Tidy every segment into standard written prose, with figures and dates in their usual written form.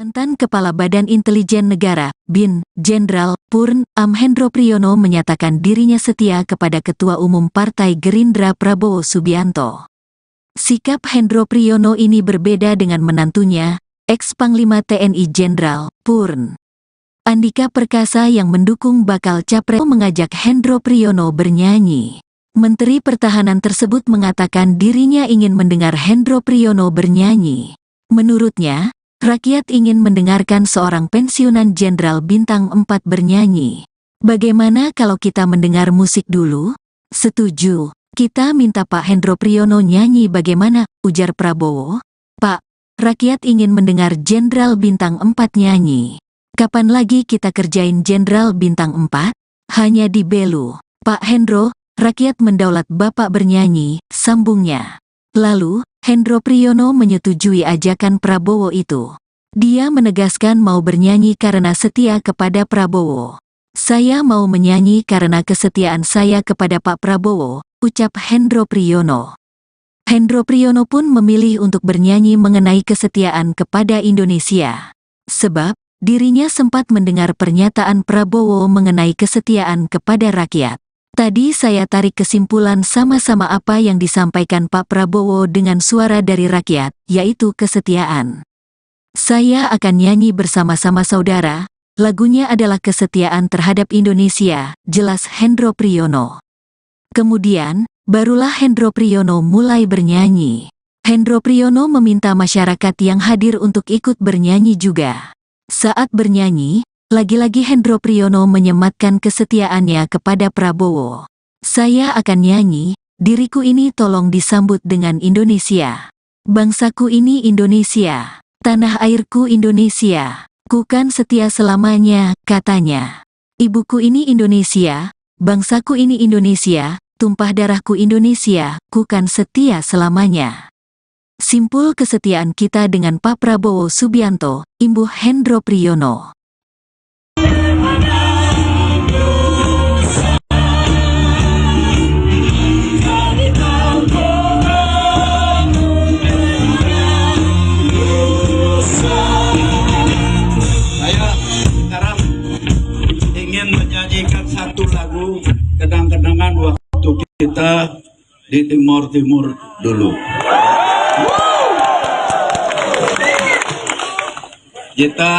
Mantan Kepala Badan Intelijen Negara, BIN, Jenderal Purn. Hendro Priyono menyatakan dirinya setia kepada Ketua Umum Partai Gerindra Prabowo Subianto. Sikap Hendro Priyono ini berbeda dengan menantunya, ex-Panglima TNI Jenderal Purn. Andika Perkasa yang mendukung bakal capres mengajak Hendro Priyono bernyanyi. Menteri Pertahanan tersebut mengatakan dirinya ingin mendengar Hendro Priyono bernyanyi. Menurutnya, rakyat ingin mendengarkan seorang pensiunan Jenderal Bintang 4 bernyanyi. Bagaimana kalau kita mendengar musik dulu? Setuju. Kita minta Pak Hendro Priyono nyanyi bagaimana, ujar Prabowo. Pak, rakyat ingin mendengar Jenderal Bintang 4 nyanyi. Kapan lagi kita kerjain Jenderal Bintang 4? Hanya di Belu. Pak Hendro, rakyat mendaulat Bapak bernyanyi, sambungnya. Lalu, Hendro Priyono menyetujui ajakan Prabowo itu. Dia menegaskan mau bernyanyi karena setia kepada Prabowo. Saya mau menyanyi karena kesetiaan saya kepada Pak Prabowo, ucap Hendro Priyono. Hendro Priyono pun memilih untuk bernyanyi mengenai kesetiaan kepada Indonesia. Sebab, dirinya sempat mendengar pernyataan Prabowo mengenai kesetiaan kepada rakyat. Tadi saya tarik kesimpulan sama-sama apa yang disampaikan Pak Prabowo dengan suara dari rakyat, yaitu kesetiaan. Saya akan nyanyi bersama-sama saudara, lagunya adalah kesetiaan terhadap Indonesia, jelas Hendro Priyono. Kemudian, barulah Hendro Priyono mulai bernyanyi. Hendro Priyono meminta masyarakat yang hadir untuk ikut bernyanyi juga. Saat bernyanyi, lagi-lagi Hendro Priyono menyematkan kesetiaannya kepada Prabowo. Saya akan nyanyi, diriku ini tolong disambut dengan Indonesia. Bangsaku ini Indonesia, tanah airku Indonesia, ku kan setia selamanya, katanya. Ibuku ini Indonesia, bangsaku ini Indonesia, tumpah darahku Indonesia, ku kan setia selamanya. Simpul kesetiaan kita dengan Pak Prabowo Subianto, imbuh Hendro Priyono. Menyanyikan satu lagu kenang-kenangan waktu kita di Timur Timur dulu. Kita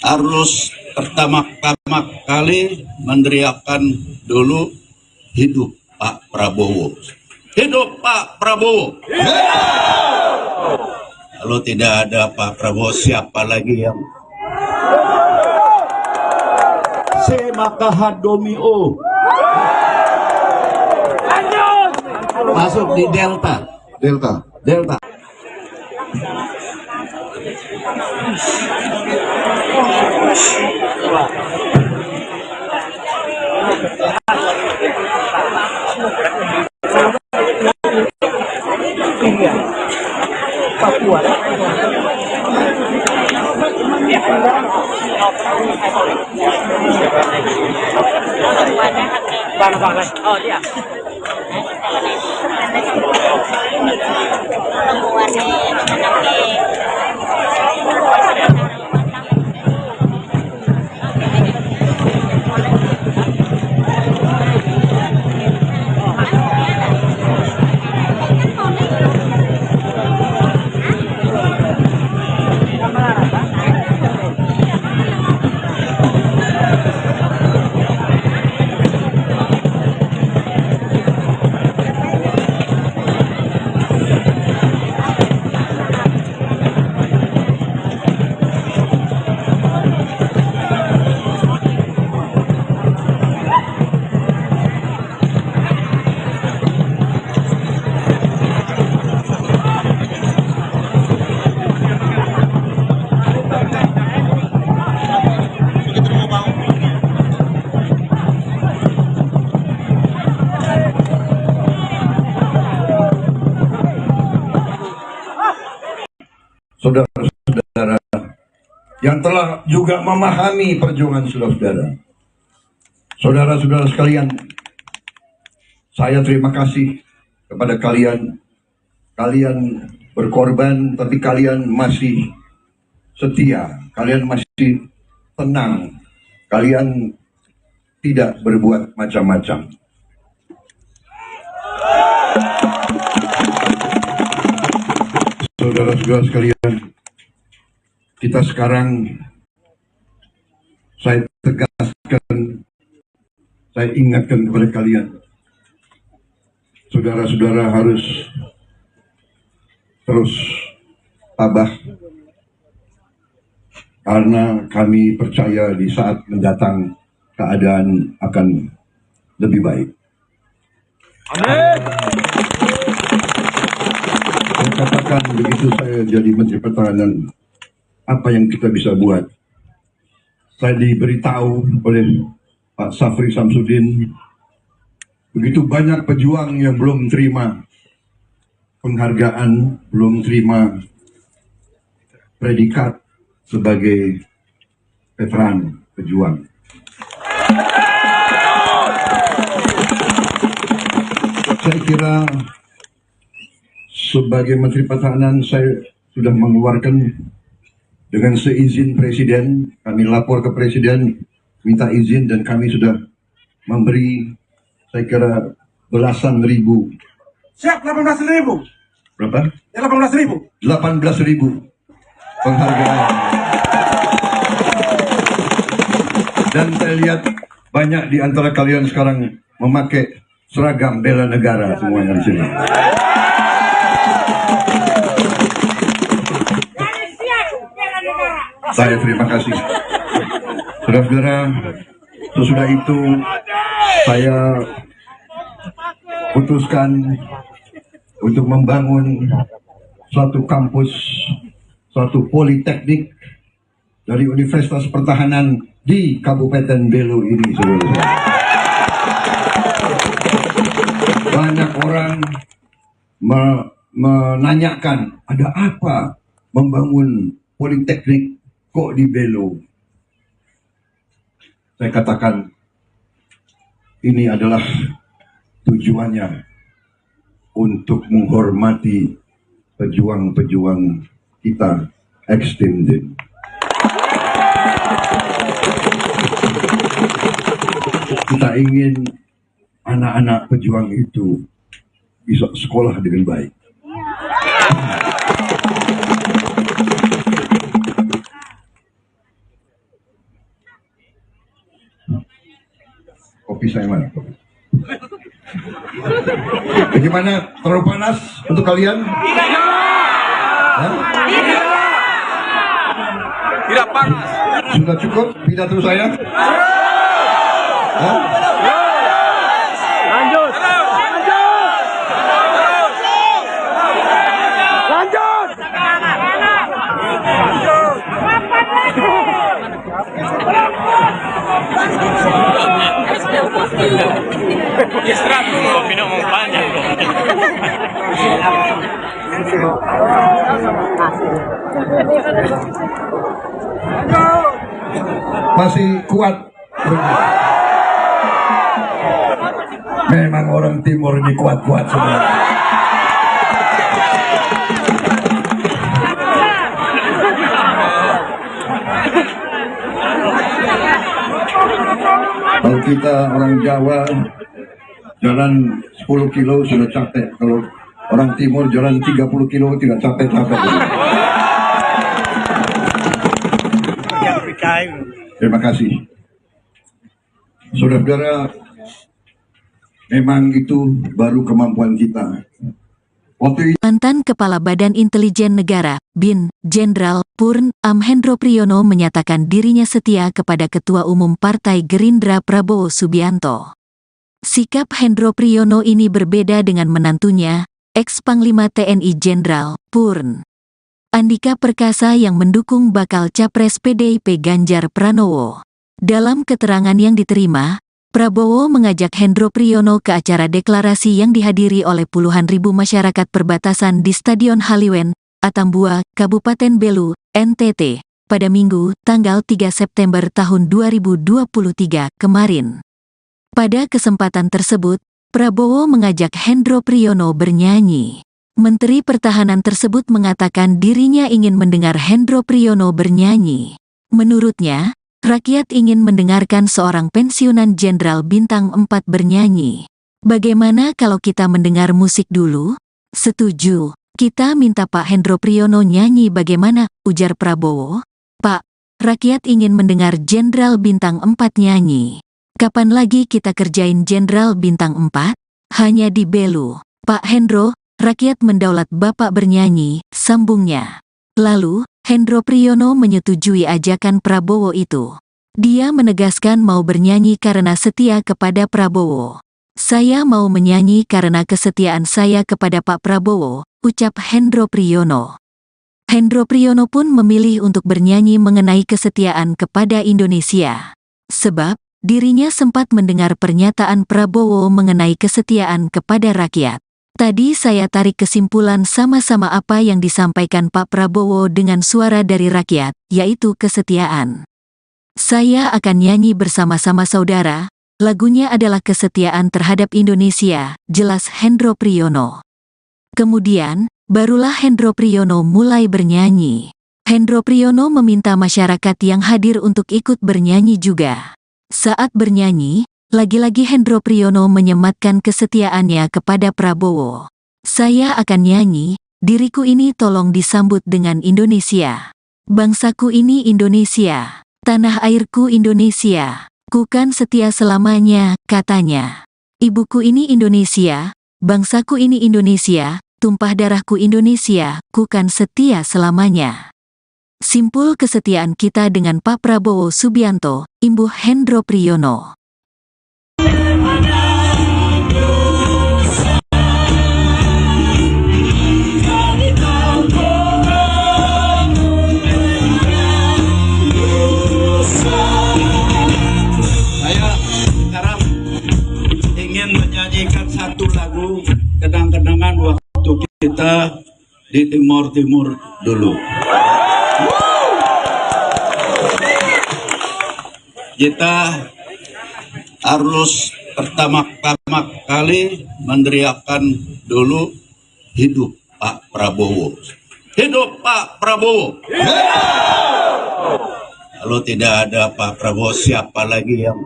harus pertama-tama kali meneriakkan dulu hidup Pak Prabowo. Hidup Pak Prabowo. Kalau tidak ada Pak Prabowo, siapa lagi yang maka hadomio masuk di Delta. Papua. Oh dia. Saudara-saudara yang telah juga memahami perjuangan saudara-saudara. Saudara-saudara sekalian, saya terima kasih kepada kalian. Kalian berkorban, tapi kalian masih setia, kalian masih tenang, kalian tidak berbuat macam-macam. Saudara-saudara sekalian, kita sekarang, saya tegaskan, saya ingatkan kepada kalian, saudara-saudara harus terus tabah, karena kami percaya di saat mendatang keadaan akan lebih baik. Amin. Saya katakan begitu saya jadi Menteri Pertahanan, apa yang kita bisa buat? Saya diberitahu oleh Pak Safri Samsudin, begitu banyak pejuang yang belum terima penghargaan, belum terima predikat sebagai veteran pejuang. Saya kira sebagai Menteri Pertahanan saya sudah mengeluarkan dengan seizin Presiden, kami lapor ke Presiden, minta izin, dan kami sudah memberi, saya kira, belasan ribu. Siap, 18.000. Berapa? Ya, 18.000. 18.000 penghargaan. Dan saya lihat banyak di antara kalian sekarang memakai seragam bela negara semuanya di sini. Saya terima kasih. Saudara-saudara, sesudah itu saya putuskan untuk membangun suatu kampus, suatu politeknik dari Universitas Pertahanan di Kabupaten Belu ini, saudara-saudara. Banyak orang menanyakan, ada apa membangun politeknik kok di Belu? Saya katakan, ini adalah tujuannya untuk menghormati pejuang-pejuang kita extended. Kita ingin anak-anak pejuang itu bisa sekolah dengan baik. Kopi saya mana? Bagaimana? Terlalu panas untuk kalian? Tidak panas. Sudah cukup pidato saya? Hah? Lanjut. Lanjut. Istirahat dulu, minum banyak loh. Masih kuat. Memang orang timur ini kuat-kuat semua. Kalau kita orang Jawa jalan 10 kilo sudah capek. Kalau orang timur jalan 30 kilo tidak capek-capek. Terima kasih. Saudara-saudara, memang itu baru kemampuan kita. Waktu Mantan Kepala Badan Intelijen Negara, BIN, Jenderal Purn Amhendro Priyono menyatakan dirinya setia kepada Ketua Umum Partai Gerindra Prabowo Subianto. Sikap Hendro Priyono ini berbeda dengan menantunya, ex-Panglima TNI Jenderal Purn Andika Perkasa yang mendukung bakal Capres PDIP Ganjar Pranowo. Dalam keterangan yang diterima, Prabowo mengajak Hendro Priyono ke acara deklarasi yang dihadiri oleh puluhan ribu masyarakat perbatasan di Stadion Haliwen, Atambua, Kabupaten Belu, NTT, pada Minggu, tanggal 3 September tahun 2023 kemarin. Pada kesempatan tersebut, Prabowo mengajak Hendro Priyono bernyanyi. Menteri Pertahanan tersebut mengatakan dirinya ingin mendengar Hendro Priyono bernyanyi. Menurutnya, rakyat ingin mendengarkan seorang pensiunan Jenderal Bintang 4 bernyanyi. Bagaimana kalau kita mendengar musik dulu? Setuju. Kita minta Pak Hendro Priyono nyanyi bagaimana, ujar Prabowo. Pak, rakyat ingin mendengar Jenderal Bintang 4 nyanyi. Kapan lagi kita kerjain Jenderal Bintang 4? Hanya di Belu. Pak Hendro, rakyat mendaulat Bapak bernyanyi, sambungnya. Lalu, Hendro Priyono menyetujui ajakan Prabowo itu. Dia menegaskan mau bernyanyi karena setia kepada Prabowo. Saya mau menyanyi karena kesetiaan saya kepada Pak Prabowo, ucap Hendro Priyono. Hendro Priyono pun memilih untuk bernyanyi mengenai kesetiaan kepada Indonesia. Sebab, dirinya sempat mendengar pernyataan Prabowo mengenai kesetiaan kepada rakyat. Tadi saya tarik kesimpulan sama-sama apa yang disampaikan Pak Prabowo dengan suara dari rakyat, yaitu kesetiaan. Saya akan nyanyi bersama-sama saudara, lagunya adalah kesetiaan terhadap Indonesia, jelas Hendro Priyono. Kemudian, barulah Hendro Priyono mulai bernyanyi. Hendro Priyono meminta masyarakat yang hadir untuk ikut bernyanyi juga. Saat bernyanyi, lagi-lagi Hendro Priyono menyematkan kesetiaannya kepada Prabowo. Saya akan nyanyi, diriku ini tolong disambut dengan Indonesia. Bangsaku ini Indonesia, tanah airku Indonesia, ku kan setia selamanya, katanya. Ibuku ini Indonesia, bangsaku ini Indonesia, tumpah darahku Indonesia, ku kan setia selamanya. Simpul kesetiaan kita dengan Pak Prabowo Subianto, imbuh Hendro Priyono. Menyanyikan satu lagu kenang-kenangan waktu kita di Timur Timur dulu. Kita harus pertama-tama kali meneriakkan dulu hidup Pak Prabowo. Hidup Pak Prabowo. Kalau tidak ada Pak Prabowo, siapa lagi yang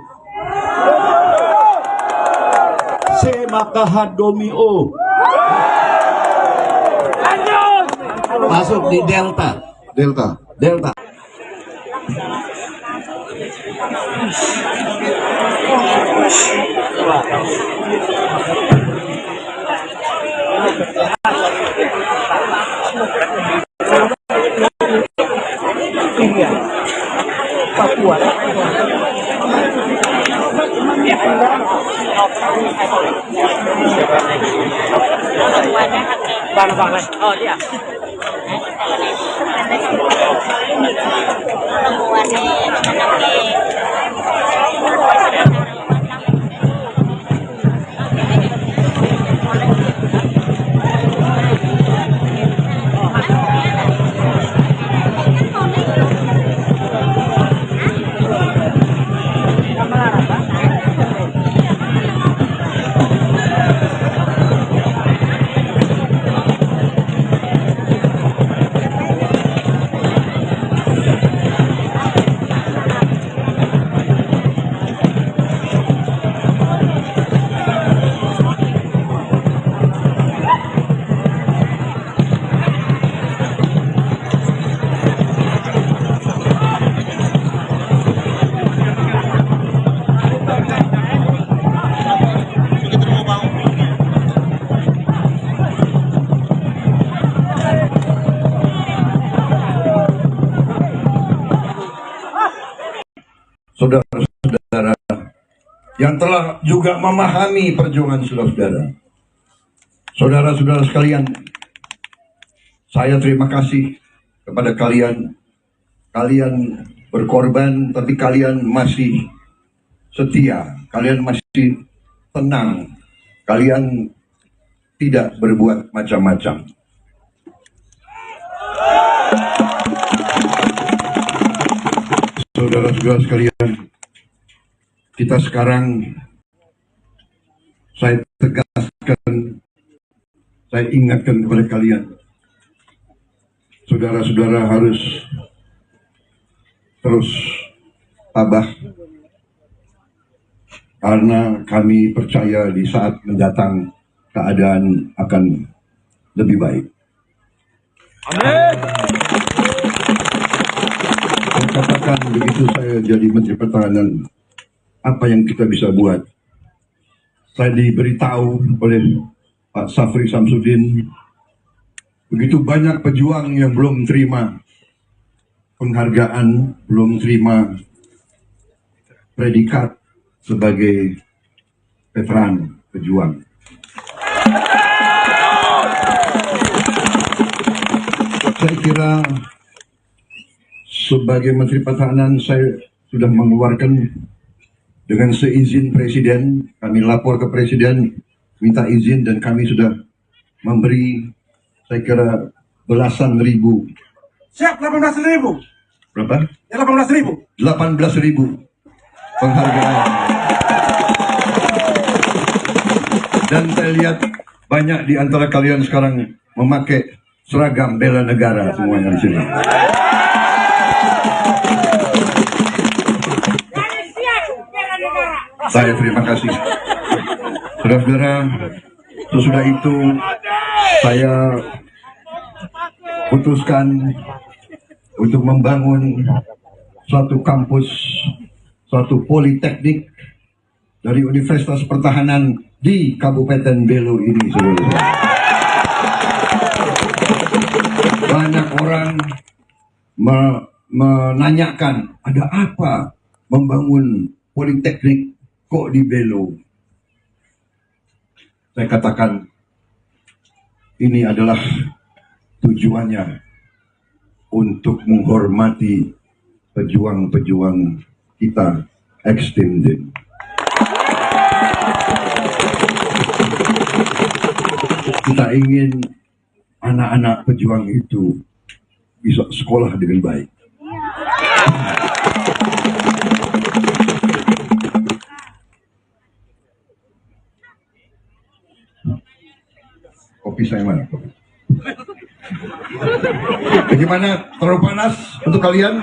Makahadomio masuk di Delta. Papua. Oh dia. Saudara-saudara yang telah juga memahami perjuangan saudara-saudara. Saudara-saudara sekalian, saya terima kasih kepada kalian. Kalian berkorban, tapi kalian masih setia, kalian masih tenang, kalian tidak berbuat macam-macam. Saudara-saudara sekalian, kita sekarang, saya saya ingatkan kepada kalian, saudara-saudara harus terus tabah, karena kami percaya di saat mendatang keadaan akan lebih baik. Amin. Saya katakan begitu saya jadi Menteri Pertahanan, apa yang kita bisa buat. Saya diberitahu oleh Pak Safri Samsudin, begitu banyak pejuang yang belum terima penghargaan, belum terima predikat sebagai veteran pejuang. Saya kira sebagai Menteri Pertahanan saya sudah mengeluarkan dengan seizin Presiden, kami lapor ke Presiden, minta izin, dan kami sudah memberi, saya kira, belasan ribu. Siap 18.000. Berapa? Ya 18.000. 18.000 penghargaan. Dan saya lihat banyak di antara kalian sekarang memakai seragam bela negara semuanya di sini. Saya terima kasih. Saudara-saudara, sesudah itu saya putuskan untuk membangun suatu kampus, suatu politeknik dari Universitas Pertahanan di Kabupaten Belu ini, saudara. Banyak orang menanyakan, ada apa membangun politeknik kok di Belu? Saya katakan, ini adalah tujuannya untuk menghormati pejuang-pejuang kita ex-Timdim. Kita ingin anak-anak pejuang itu bisa sekolah dengan baik. Kopi saya mana? Kopi. Bagaimana? Terlalu panas untuk kalian?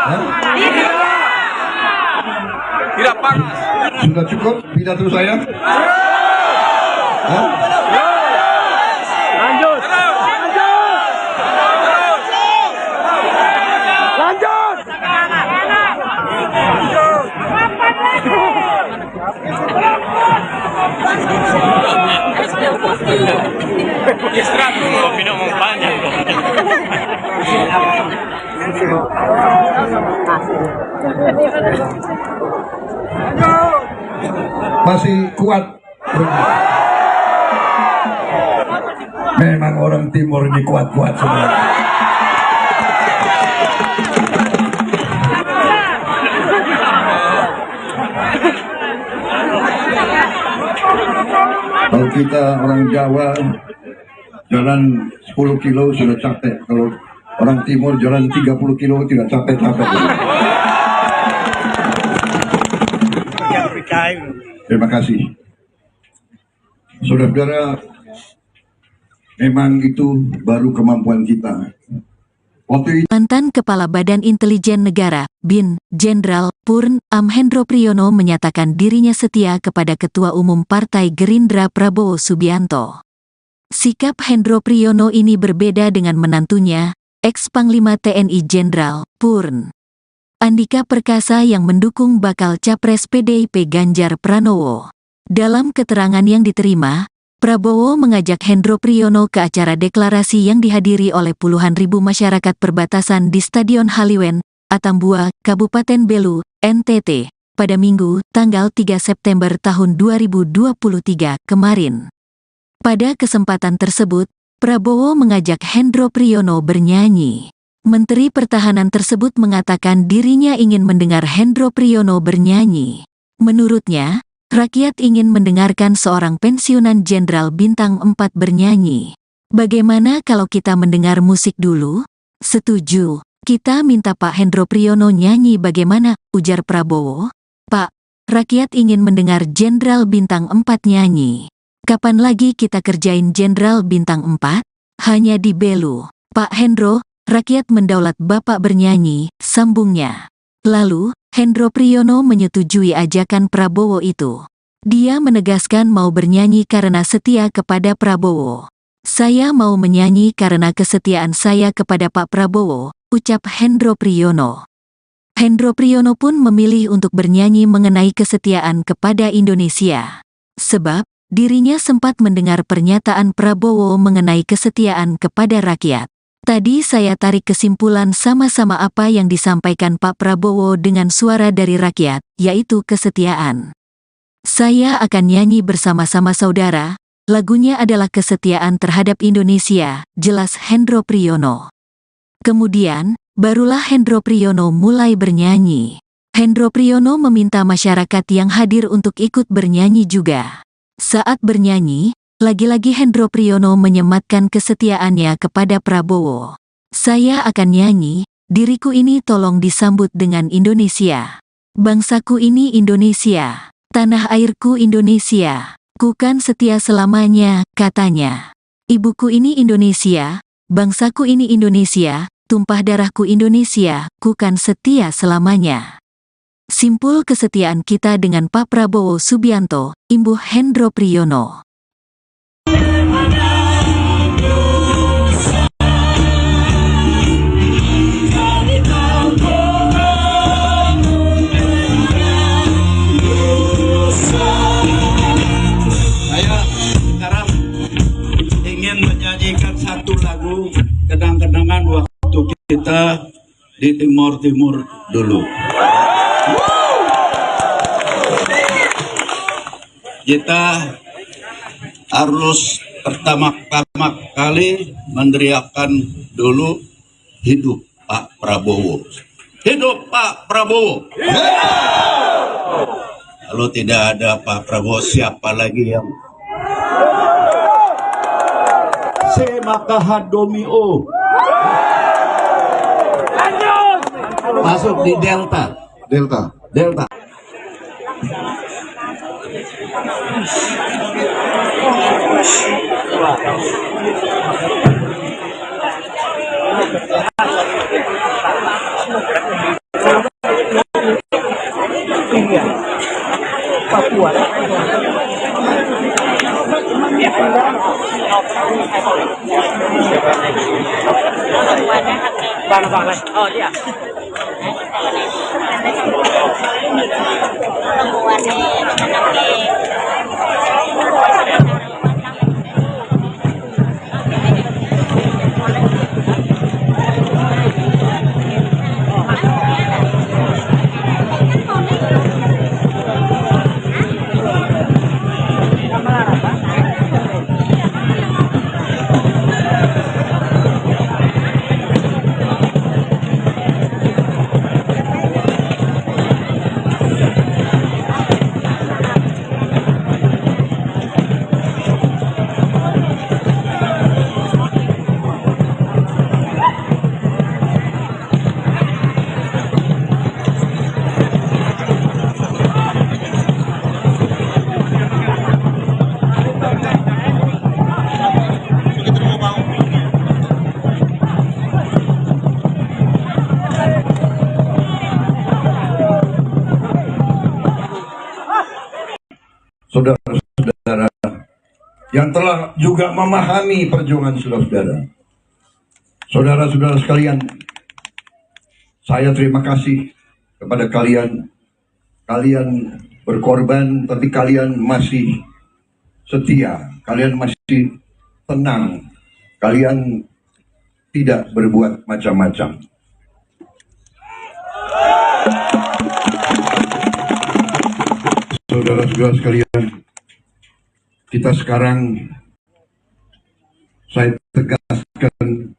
Hah? Tidak panas. Sudah cukup pidato saya? Hah? Lanjut. Lanjut. Istirahat dulu, minum banyak. Masih kuat. Memang orang timur ini kuat-kuat semua. Kalau kita orang Jawa jalan 10 kilo sudah capek. Kalau orang timur jalan 30 kilo tidak capek-capek. Terima kasih. Saudara-saudara, memang itu baru kemampuan kita. Waktu itu Mantan Kepala Badan Intelijen Negara, BIN, Jenderal Purn Amhendro Priyono menyatakan dirinya setia kepada Ketua Umum Partai Gerindra Prabowo Subianto. Sikap Hendro Priyono ini berbeda dengan menantunya, ex-Panglima TNI Jenderal Purn Andika Perkasa yang mendukung bakal Capres PDIP Ganjar Pranowo. Dalam keterangan yang diterima, Prabowo mengajak Hendro Priyono ke acara deklarasi yang dihadiri oleh puluhan ribu masyarakat perbatasan di Stadion Haliwen, Atambua, Kabupaten Belu, NTT, pada Minggu, tanggal 3 September tahun 2023 kemarin. Pada kesempatan tersebut, Prabowo mengajak Hendro Priyono bernyanyi. Menteri Pertahanan tersebut mengatakan dirinya ingin mendengar Hendro Priyono bernyanyi. Menurutnya, rakyat ingin mendengarkan seorang pensiunan Jenderal Bintang 4 bernyanyi. Bagaimana kalau kita mendengar musik dulu? Setuju. Kita minta Pak Hendro Priyono nyanyi bagaimana, ujar Prabowo. Pak, rakyat ingin mendengar Jenderal Bintang 4 nyanyi. Kapan lagi kita kerjain Jenderal Bintang 4? Hanya di Belu. Pak Hendro, rakyat mendaulat Bapak bernyanyi, sambungnya. Lalu, Hendro Priyono menyetujui ajakan Prabowo itu. Dia menegaskan mau bernyanyi karena setia kepada Prabowo. Saya mau menyanyi karena kesetiaan saya kepada Pak Prabowo, ucap Hendro Priyono. Hendro Priyono pun memilih untuk bernyanyi mengenai kesetiaan kepada Indonesia. Sebab, dirinya sempat mendengar pernyataan Prabowo mengenai kesetiaan kepada rakyat. Tadi saya tarik kesimpulan sama-sama apa yang disampaikan Pak Prabowo dengan suara dari rakyat, yaitu kesetiaan. Saya akan nyanyi bersama-sama saudara, lagunya adalah kesetiaan terhadap Indonesia, jelas Hendro Priyono. Kemudian, barulah Hendro Priyono mulai bernyanyi. Hendro Priyono meminta masyarakat yang hadir untuk ikut bernyanyi juga. Saat bernyanyi, lagi-lagi Hendro Priyono menyematkan kesetiaannya kepada Prabowo. Saya akan nyanyi, diriku ini tolong disambut dengan Indonesia. Bangsaku ini Indonesia, tanah airku Indonesia, ku kan setia selamanya, katanya. Ibuku ini Indonesia, bangsaku ini Indonesia, tumpah darahku Indonesia, ku kan setia selamanya. Simpul kesetiaan kita dengan Pak Prabowo Subianto, imbuh Hendro Priyono. Menyanyikan satu lagu kenang-kenangan waktu kita di Timur Timur dulu. Kita harus pertama-tama kali meneriakkan dulu hidup Pak Prabowo. Hidup Pak Prabowo. Kalau tidak ada Pak Prabowo, siapa lagi yang maka Hadomio masuk di Delta. Papua. Oh dia. Saudara-saudara yang telah juga memahami perjuangan saudara-saudara. Saudara-saudara sekalian, saya terima kasih kepada kalian. Kalian berkorban, tapi kalian masih setia, kalian masih tenang, kalian tidak berbuat macam-macam. Saudara-saudara sekalian, kita sekarang, saya tegaskan,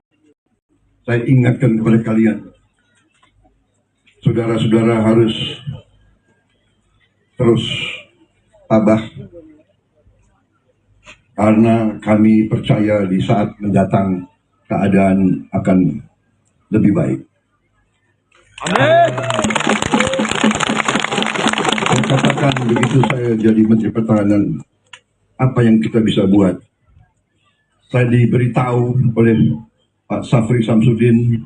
saya ingatkan kepada kalian, saudara-saudara harus terus tabah, karena kami percaya di saat mendatang keadaan akan lebih baik. Amin. Saya katakan begitu saya jadi Menteri Pertahanan, apa yang kita bisa buat. Saya diberitahu oleh Pak Safri Samsudin,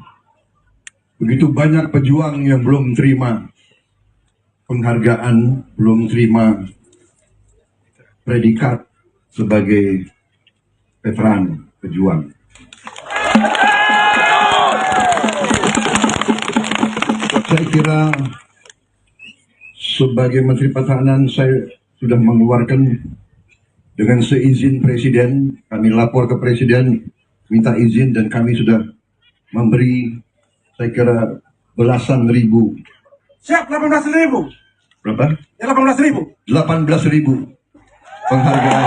begitu banyak pejuang yang belum terima penghargaan, belum terima predikat sebagai veteran pejuang. Saya kira sebagai Menteri Pertahanan saya sudah mengeluarkan dengan seizin Presiden, kami lapor ke Presiden, minta izin dan kami sudah memberi saya kira belasan ribu. Siap 18.000. Berapa? Ya 18.000. 18.000 penghargaan.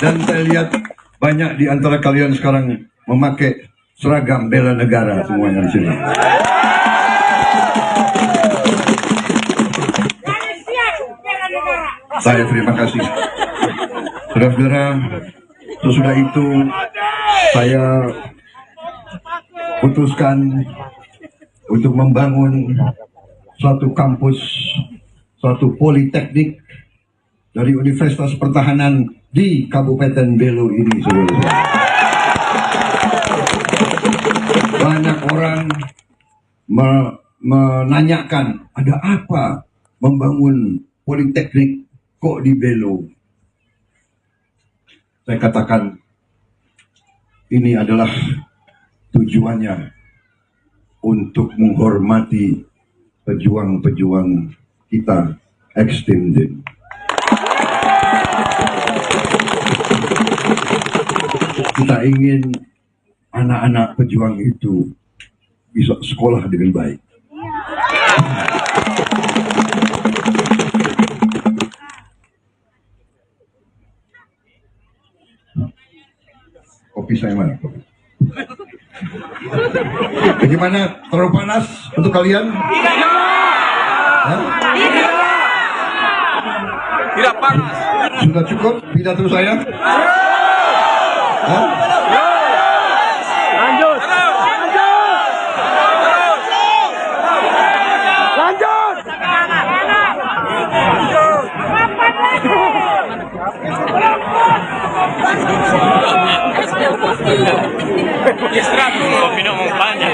Dan saya lihat banyak di antara kalian sekarang memakai seragam bela negara semuanya di sini. Saya terima kasih. Saudara-saudara, sesudah itu saya putuskan untuk membangun suatu kampus, suatu politeknik dari Universitas Pertahanan di Kabupaten Belu ini, saudara. Banyak orang menanyakan, ada apa membangun politeknik kok di Belu? Saya katakan, ini adalah tujuannya untuk menghormati pejuang-pejuang kita extended. Kita ingin anak-anak pejuang itu bisa sekolah dengan baik. Kopi saya mana? Bagaimana? Terlalu panas untuk kalian? Tidak panas. Sudah cukup pidato saya? Hah? Lanjut. Lanjut. Istirahat dulu, minum banyak.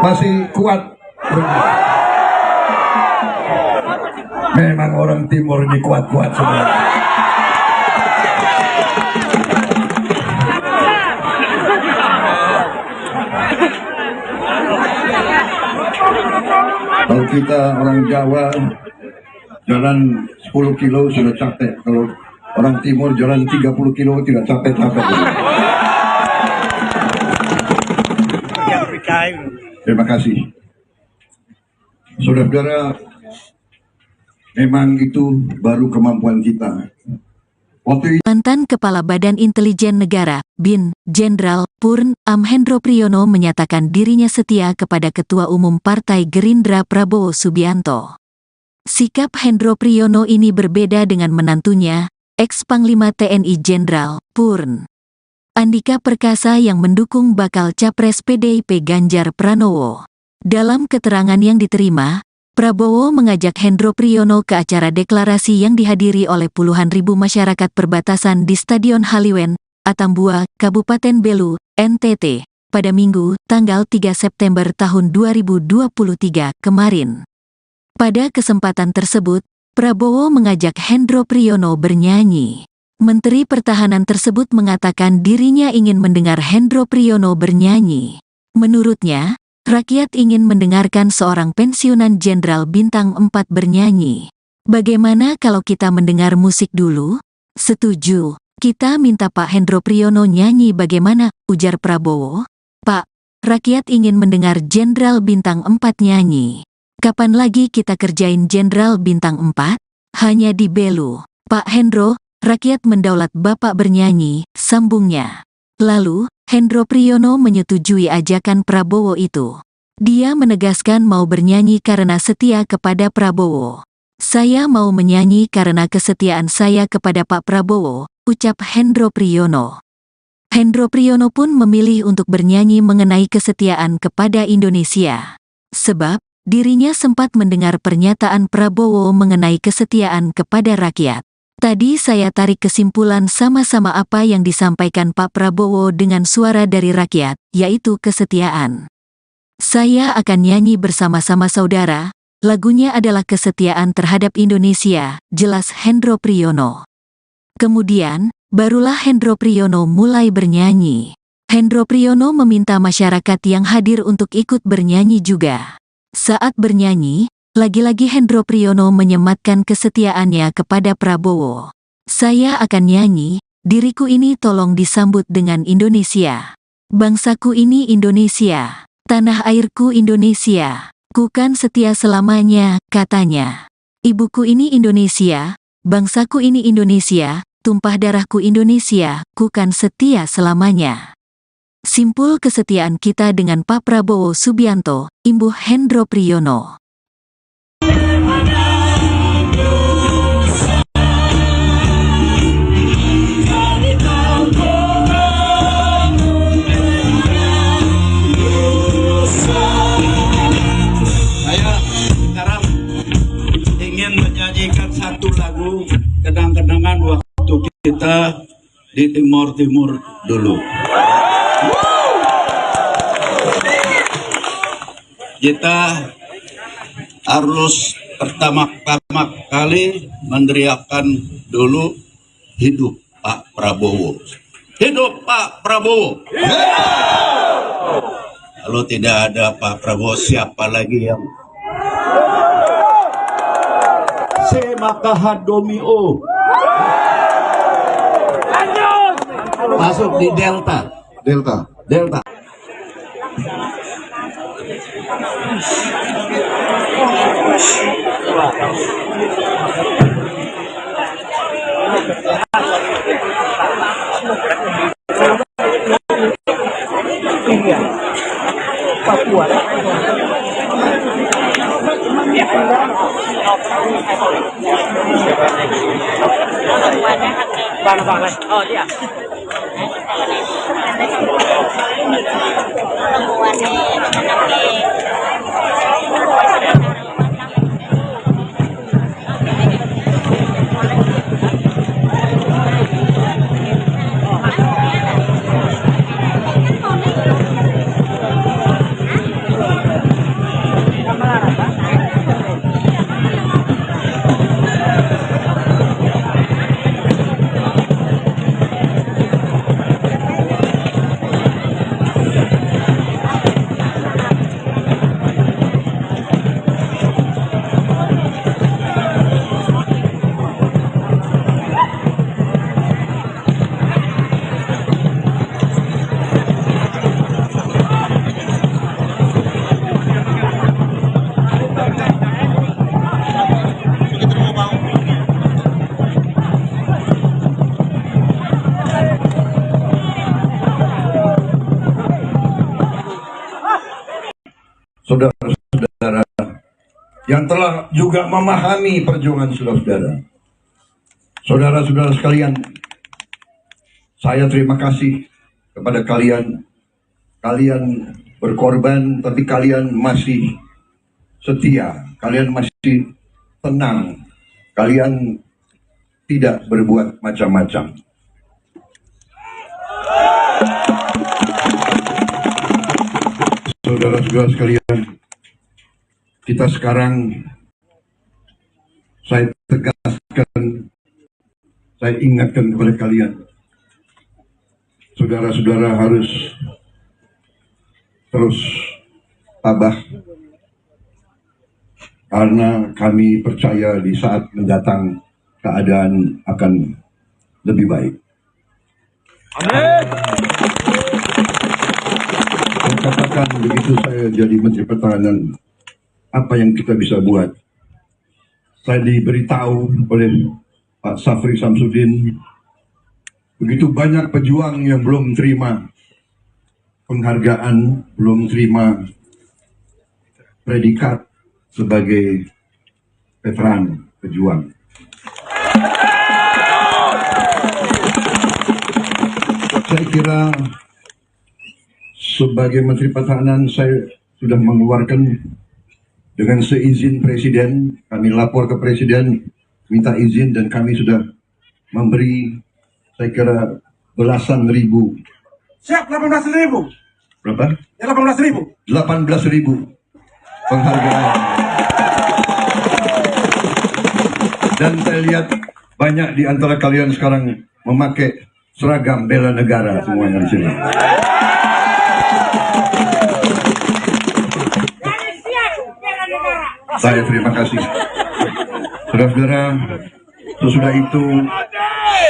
Masih kuat. Memang orang Timur ini kuat-kuat semua. Kalau kita orang Jawa jalan 10 kilo sudah capek. Kalau orang Timur jalan 30 kilo tidak capek-capek. Terima kasih. Saudara-saudara, memang itu baru kemampuan kita. Mantan Kepala Badan Intelijen Negara, BIN, Jenderal Purn Amhendro Priyono menyatakan dirinya setia kepada Ketua Umum Partai Gerindra Prabowo Subianto. Sikap Hendro Priyono ini berbeda dengan menantunya, ex-Panglima TNI Jenderal Purn Andika Perkasa yang mendukung bakal Capres PDIP Ganjar Pranowo. Dalam keterangan yang diterima, Prabowo mengajak Hendro Priyono ke acara deklarasi yang dihadiri oleh puluhan ribu masyarakat perbatasan di Stadion Haliwen, Atambua, Kabupaten Belu, NTT, pada Minggu, tanggal 3 September tahun 2023 kemarin. Pada kesempatan tersebut, Prabowo mengajak Hendro Priyono bernyanyi. Menteri Pertahanan tersebut mengatakan dirinya ingin mendengar Hendro Priyono bernyanyi. Menurutnya, rakyat ingin mendengarkan seorang pensiunan Jenderal Bintang 4 bernyanyi. Bagaimana kalau kita mendengar musik dulu? Setuju. Kita minta Pak Hendro Priyono nyanyi bagaimana, ujar Prabowo. Pak, rakyat ingin mendengar Jenderal Bintang 4 nyanyi. Kapan lagi kita kerjain Jenderal Bintang 4? Hanya di Belu. Pak Hendro, rakyat mendaulat Bapak bernyanyi, sambungnya. Lalu, Hendro Priyono menyetujui ajakan Prabowo itu. Dia menegaskan mau bernyanyi karena setia kepada Prabowo. Saya mau menyanyi karena kesetiaan saya kepada Pak Prabowo, ucap Hendro Priyono. Hendro Priyono pun memilih untuk bernyanyi mengenai kesetiaan kepada Indonesia. Sebab, dirinya sempat mendengar pernyataan Prabowo mengenai kesetiaan kepada rakyat. Tadi saya tarik kesimpulan sama-sama apa yang disampaikan Pak Prabowo dengan suara dari rakyat, yaitu kesetiaan. Saya akan nyanyi bersama-sama saudara, lagunya adalah kesetiaan terhadap Indonesia, jelas Hendro Priyono. Kemudian, barulah Hendro Priyono mulai bernyanyi. Hendro Priyono meminta masyarakat yang hadir untuk ikut bernyanyi juga. Saat bernyanyi, lagi-lagi Hendro Priyono menyematkan kesetiaannya kepada Prabowo. Saya akan nyanyi, diriku ini tolong disambut dengan Indonesia. Bangsaku ini Indonesia, tanah airku Indonesia, ku kan setia selamanya, katanya. Ibuku ini Indonesia, bangsaku ini Indonesia, tumpah darahku Indonesia, ku kan setia selamanya. Simpul kesetiaan kita dengan Pak Prabowo Subianto, imbuh Hendro Priyono. Saya sekarang ingin menyanyikan satu lagu kenang-kenangan waktu kita di Timur Timur dulu. Kita harus pertama-tama kali meneriakkan dulu hidup Pak Prabowo. Hidup Pak Prabowo. Kalau tidak ada Pak Prabowo, siapa lagi yang Semakahadomio masuk di Delta. Oh dia. Saudara-saudara yang telah juga memahami perjuangan saudara-saudara. Saudara-saudara sekalian, saya terima kasih kepada kalian. Kalian berkorban, tapi kalian masih setia. Kalian masih tenang. Kalian tidak berbuat macam-macam. Saudara-saudara sekalian, kita sekarang, saya tegaskan, saya ingatkan kepada kalian, saudara-saudara harus terus tabah, karena kami percaya di saat mendatang keadaan akan lebih baik. Amin. Saya katakan begitu saya jadi Menteri Pertahanan, apa yang kita bisa buat? Saya diberitahu oleh Pak Safri Samsudin, begitu banyak pejuang yang belum terima penghargaan, belum terima predikat sebagai veteran pejuang. Saya kira sebagai Menteri Pertahanan saya sudah mengeluarkan dengan seizin Presiden, kami lapor ke Presiden, minta izin dan kami sudah memberi saya kira belasan ribu. Siap 18.000. Berapa? Ya 18.000. 18.000 penghargaan. Dan saya lihat banyak di antara kalian sekarang memakai seragam bela negara semuanya di sini. Saya terima kasih. Saudara-saudara, sesudah itu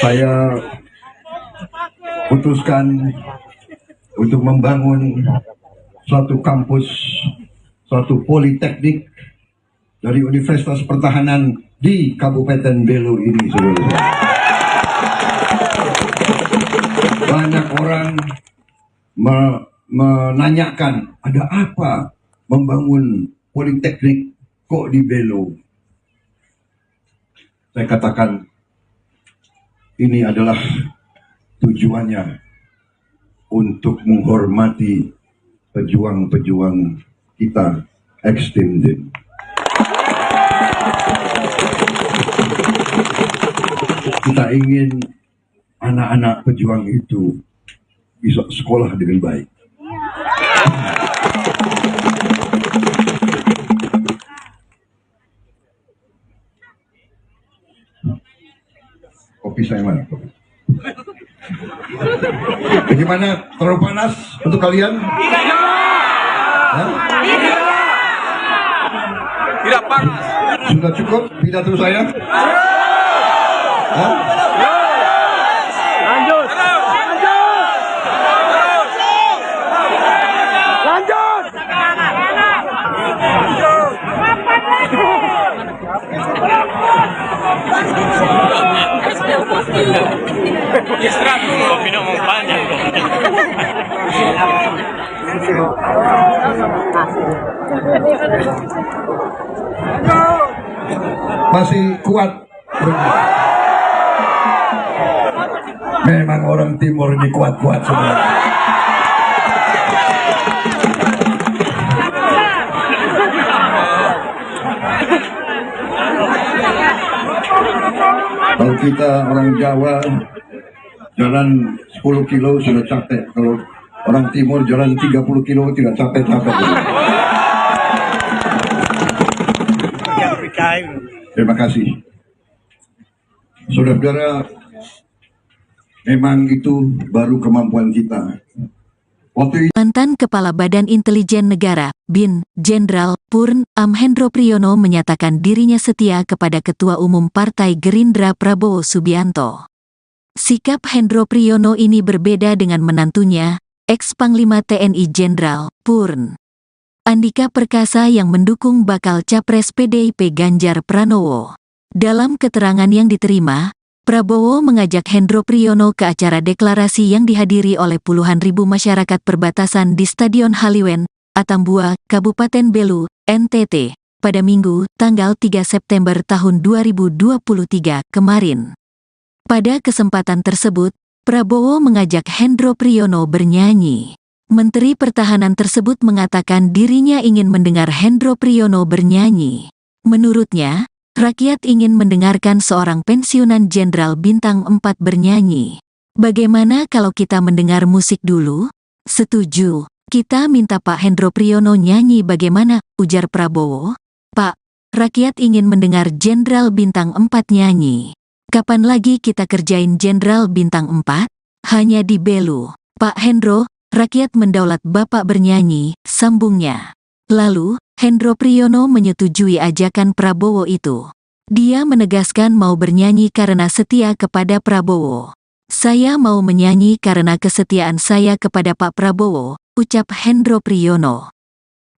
saya putuskan untuk membangun suatu kampus, suatu politeknik dari Universitas Pertahanan di Kabupaten Belu ini, saudara. Banyak orang menanyakan, ada apa membangun politeknik kok di Belu? Saya katakan, ini adalah tujuannya untuk menghormati pejuang-pejuang kita ex-Timdim. Kita ingin anak-anak pejuang itu bisa sekolah dengan baik. Kopi saya mana? Bagaimana? Terlalu panas untuk kalian? Tidak panas. Sudah cukup pidato saya? Hah? Lanjut. Lanjut. Kopi mau panjang. Masih kuat. Memang orang Timur ini kuat-kuat semua. Kalau kita orang Jawa jalan 10 kilo sudah capek. Kalau orang Timur jalan 30 kilo tidak capek-capek. Terima kasih. Saudara-saudara, memang itu baru kemampuan kita. Mantan Kepala Badan Intelijen Negara, BIN, Jenderal Purn Amhendro Priyono menyatakan dirinya setia kepada Ketua Umum Partai Gerindra Prabowo Subianto. Sikap Hendro Priyono ini berbeda dengan menantunya, ex-Panglima TNI Jenderal Purn Andika Perkasa yang mendukung bakal Capres PDIP Ganjar Pranowo. Dalam keterangan yang diterima, Prabowo mengajak Hendro Priyono ke acara deklarasi yang dihadiri oleh puluhan ribu masyarakat perbatasan di Stadion Haliwen, Atambua, Kabupaten Belu, NTT, pada Minggu, tanggal 3 September tahun 2023 kemarin. Pada kesempatan tersebut, Prabowo mengajak Hendro Priyono bernyanyi. Menteri Pertahanan tersebut mengatakan dirinya ingin mendengar Hendro Priyono bernyanyi. Menurutnya, rakyat ingin mendengarkan seorang pensiunan Jenderal Bintang 4 bernyanyi. Bagaimana kalau kita mendengar musik dulu? Setuju. Kita minta Pak Hendro Priyono nyanyi bagaimana, ujar Prabowo. Pak, rakyat ingin mendengar Jenderal Bintang 4 nyanyi. Kapan lagi kita kerjain Jenderal Bintang 4? Hanya di Belu. Pak Hendro, rakyat mendaulat Bapak bernyanyi, sambungnya. Lalu, Hendro Priyono menyetujui ajakan Prabowo itu. Dia menegaskan mau bernyanyi karena setia kepada Prabowo. Saya mau menyanyi karena kesetiaan saya kepada Pak Prabowo, ucap Hendro Priyono.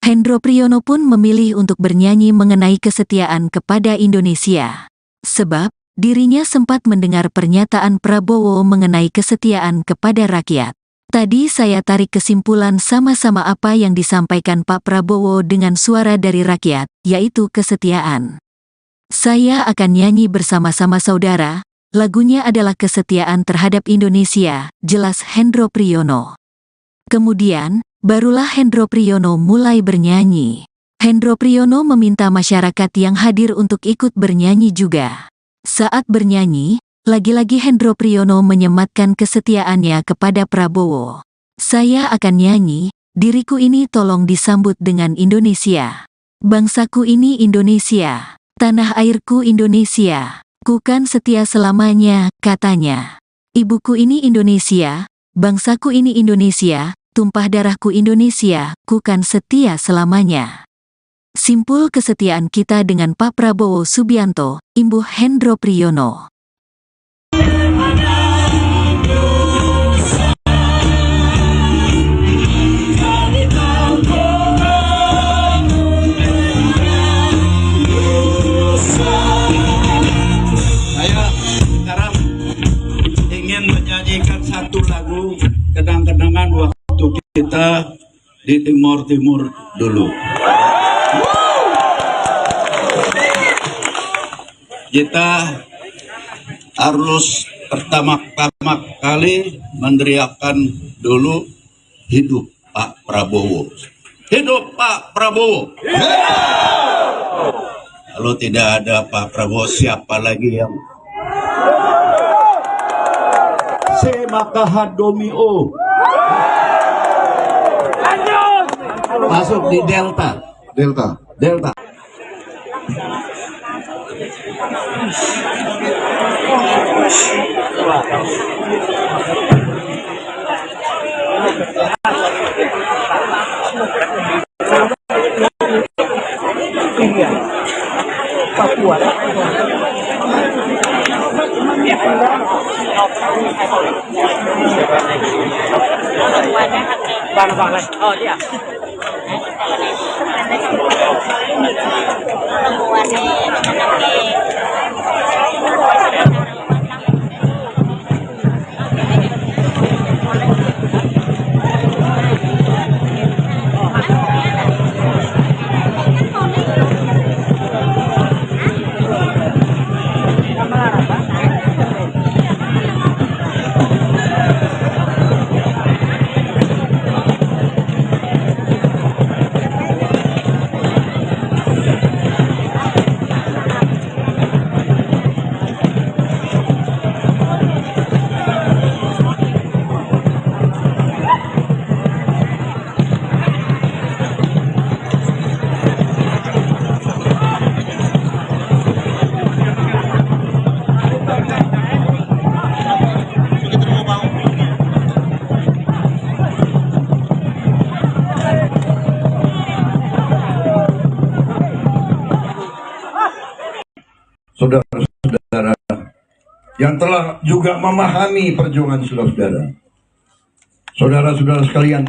Hendro Priyono pun memilih untuk bernyanyi mengenai kesetiaan kepada Indonesia. Sebab, dirinya sempat mendengar pernyataan Prabowo mengenai kesetiaan kepada rakyat. Tadi saya tarik kesimpulan sama-sama apa yang disampaikan Pak Prabowo dengan suara dari rakyat, yaitu kesetiaan. Saya akan nyanyi bersama-sama saudara, Lagunya adalah kesetiaan terhadap Indonesia, jelas Hendro Priyono. Kemudian, barulah Hendro Priyono mulai bernyanyi. Hendro Priyono meminta masyarakat yang hadir untuk ikut bernyanyi juga. Saat bernyanyi, lagi-lagi Hendro Priyono menyematkan kesetiaannya kepada Prabowo. Saya akan nyanyi, diriku ini tolong disambut dengan Indonesia. Bangsaku ini Indonesia, tanah airku Indonesia, ku kan setia selamanya, katanya. Ibuku ini Indonesia, bangsaku ini Indonesia, tumpah darahku Indonesia, ku kan setia selamanya. Simpul kesetiaan kita dengan Pak Prabowo Subianto, imbuh Hendro Priyono. Saya sekarang ingin menyanyikan satu lagu kenang-kenangan waktu kita di Timur Timur dulu. Kita harus pertama-tama kali meneriakkan dulu hidup Pak Prabowo. Hidup Pak Prabowo. Kalau tidak ada Pak Prabowo, siapa lagi yang Semakahadomio masuk di Delta. Oh dia. Saudara-saudara yang telah juga memahami perjuangan saudara-saudara. Saudara-saudara sekalian,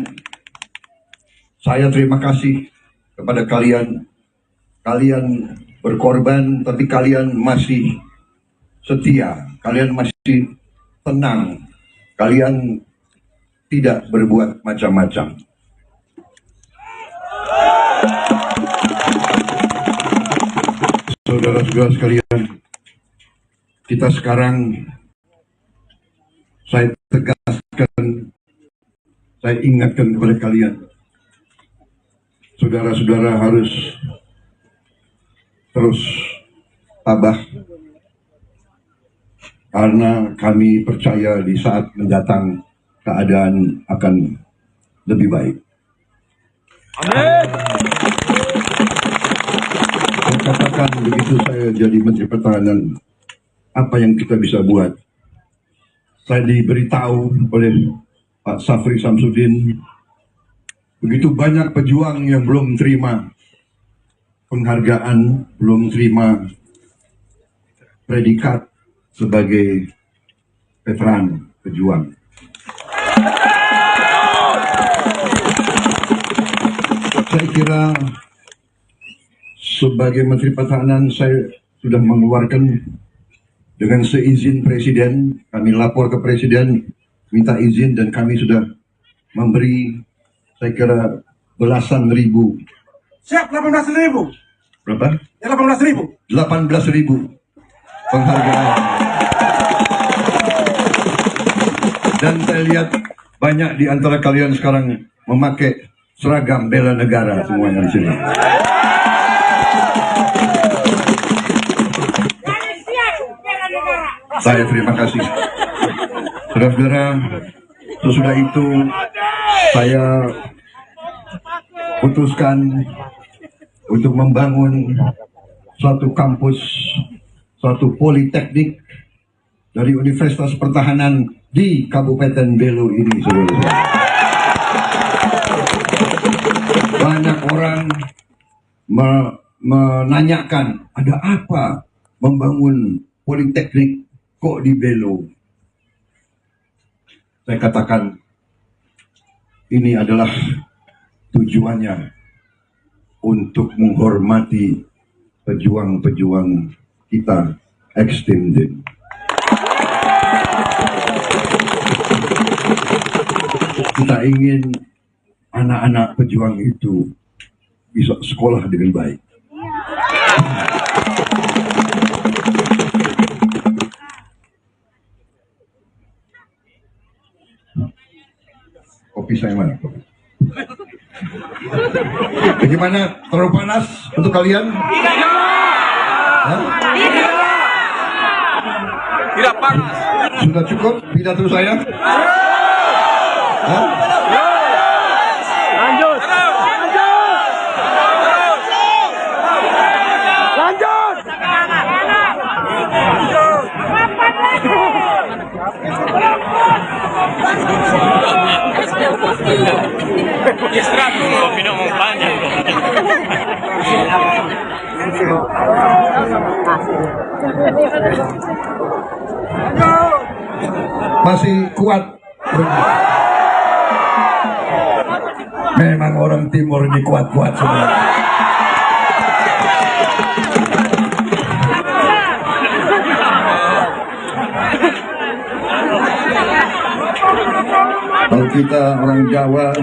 saya terima kasih kepada kalian. Kalian berkorban, tapi kalian masih setia. Kalian masih tenang. Kalian tidak berbuat macam-macam. Saudara-saudara sekalian, kita sekarang, saya tegaskan, saya ingatkan kepada kalian, saudara-saudara harus terus tabah, karena kami percaya di saat mendatang keadaan akan lebih baik. Amin. Saya katakan begitu saya jadi Menteri Pertahanan, apa yang kita bisa buat? Saya diberitahu oleh Pak Safri Samsudin, begitu banyak pejuang yang belum terima penghargaan, belum terima predikat sebagai veteran pejuang. Saya kira sebagai Menteri Pertahanan saya sudah mengeluarkan dengan seizin Presiden, kami lapor ke Presiden, minta izin, dan kami sudah memberi, saya kira, belasan ribu. Siap, 18.000. Berapa? Ya, 18.000. 18.000 penghargaan. Dan saya lihat banyak di antara kalian sekarang memakai seragam bela negara semuanya di sini. Saya terima kasih. Saudara-saudara, sesudah itu saya putuskan untuk membangun suatu kampus, suatu politeknik dari Universitas Pertahanan di Kabupaten Belu ini, saudara-saudara. Banyak orang menanyakan, ada apa membangun politeknik kok di Belu? Saya katakan, ini adalah tujuannya untuk menghormati pejuang-pejuang kita extended. Kita ingin anak-anak pejuang itu bisa sekolah dengan baik. Kopi saya mana? Bagaimana? Terlalu panas untuk kalian? Tidak panas. Sudah cukup pidato saya? Hah? Lanjut. Lanjut. Istirahat dulu, minum panjang. Masih kuat. Memang orang timur ini kuat-kuat semua. Kalau kita orang Jawa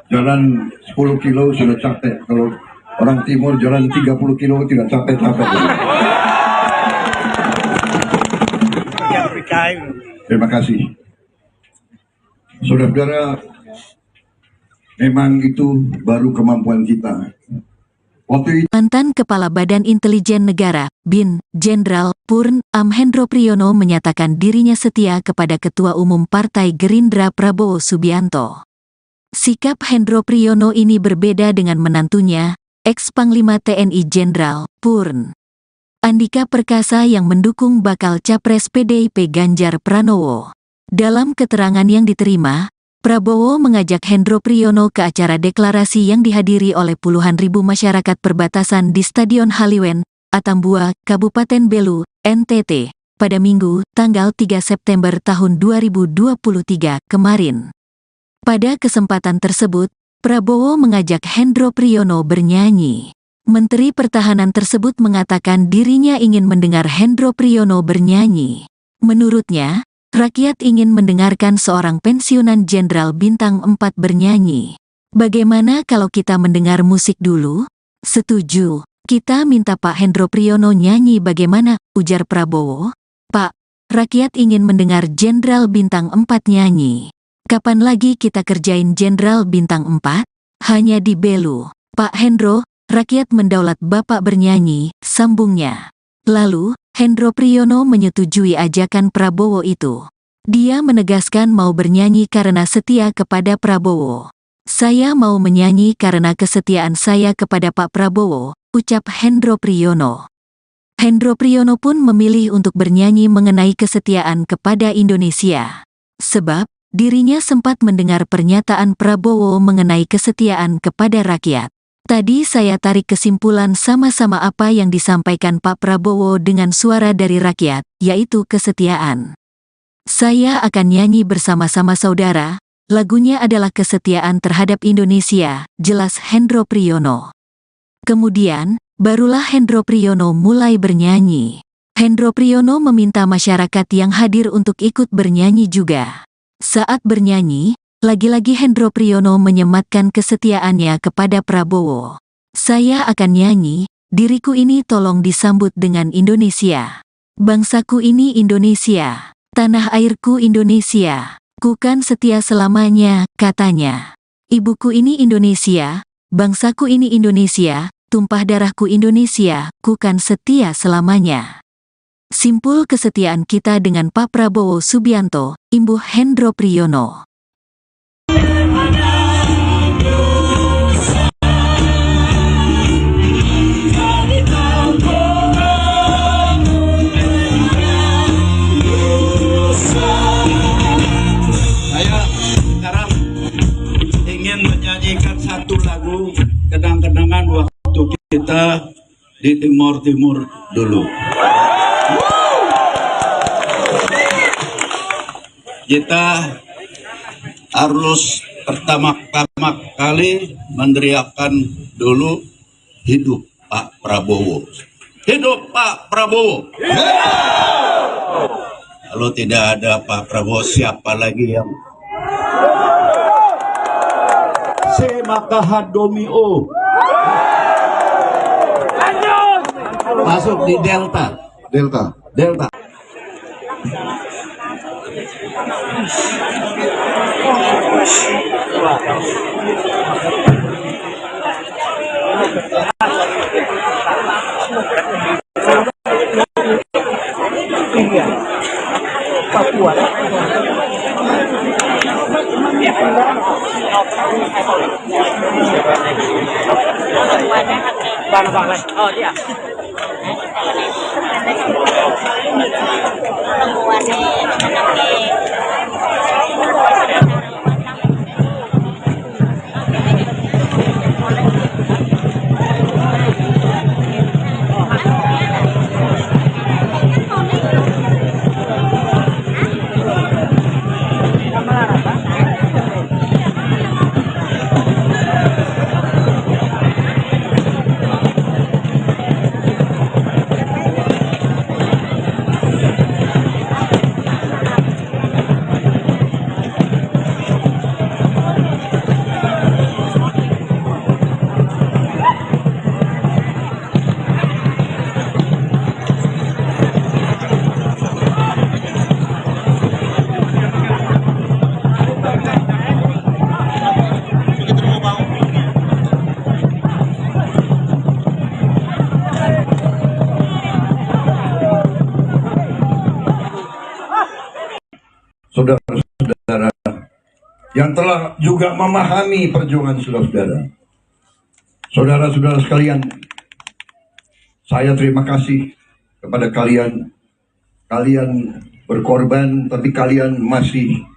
jalan 10 kilo sudah capek. Kalau orang timur jalan 30 kilo tidak capek-capek. Terima kasih. Saudara-saudara, memang itu baru kemampuan kita. Waktu itu Mantan Kepala Badan Intelijen Negara, BIN, Jenderal Purn Amhendro Priyono menyatakan dirinya setia kepada Ketua Umum Partai Gerindra Prabowo Subianto. Sikap Hendro Priyono ini berbeda dengan menantunya, ex-Panglima TNI Jenderal Purn Andika Perkasa yang mendukung bakal Capres PDIP Ganjar Pranowo. Dalam keterangan yang diterima, Prabowo mengajak Hendro Priyono ke acara deklarasi yang dihadiri oleh puluhan ribu masyarakat perbatasan di Stadion Halywen, Atambua, Kabupaten Belu, NTT, pada Minggu, tanggal 3 September tahun 2023 kemarin. Pada kesempatan tersebut, Prabowo mengajak Hendro Priyono bernyanyi. Menteri Pertahanan tersebut mengatakan dirinya ingin mendengar Hendro Priyono bernyanyi. Menurutnya, rakyat ingin mendengarkan seorang pensiunan Jenderal Bintang 4 bernyanyi. Bagaimana kalau kita mendengar musik dulu? Setuju. Kita minta Pak Hendro Priyono nyanyi bagaimana, ujar Prabowo. Pak, rakyat ingin mendengar Jenderal Bintang 4 nyanyi. Kapan lagi kita kerjain Jenderal Bintang 4? Hanya di Belu. Pak Hendro, rakyat mendaulat Bapak bernyanyi, sambungnya. Lalu, Hendro Priyono menyetujui ajakan Prabowo itu. Dia menegaskan mau bernyanyi karena setia kepada Prabowo. Saya mau menyanyi karena kesetiaan saya kepada Pak Prabowo, ucap Hendro Priyono. Hendro Priyono pun memilih untuk bernyanyi mengenai kesetiaan kepada Indonesia. Sebab, dirinya sempat mendengar pernyataan Prabowo mengenai kesetiaan kepada rakyat. Tadi saya tarik kesimpulan sama-sama apa yang disampaikan Pak Prabowo dengan suara dari rakyat, yaitu kesetiaan. Saya akan nyanyi bersama-sama saudara, lagunya adalah kesetiaan terhadap Indonesia, jelas Hendro Priyono. Kemudian, barulah Hendro Priyono mulai bernyanyi. Hendro Priyono meminta masyarakat yang hadir untuk ikut bernyanyi juga. Saat bernyanyi, lagi-lagi Hendro Priyono menyematkan kesetiaannya kepada Prabowo. Saya akan nyanyi, diriku ini tolong disambut dengan Indonesia. Bangsaku ini Indonesia. Tanah airku Indonesia, ku kan setia selamanya, katanya. Ibuku ini Indonesia, bangsaku ini Indonesia, tumpah darahku Indonesia, ku kan setia selamanya. Simpul kesetiaan kita dengan Pak Prabowo Subianto, Imbuh Hendro Priyono. Saya sekarang ingin menyanyikan satu lagu kenang-kenangan waktu kita di Timur Timur dulu. Kita harus pertama kali meneriakkan dulu hidup Pak Prabowo. Hidup Pak Prabowo. Kalau tidak ada Pak Prabowo, siapa lagi yang Semakahadomio masuk di Delta. Oh, dia. Saudara-saudara yang telah juga memahami perjuangan saudara-saudara. Saudara-saudara sekalian, saya terima kasih kepada kalian. Kalian berkorban, tapi kalian masih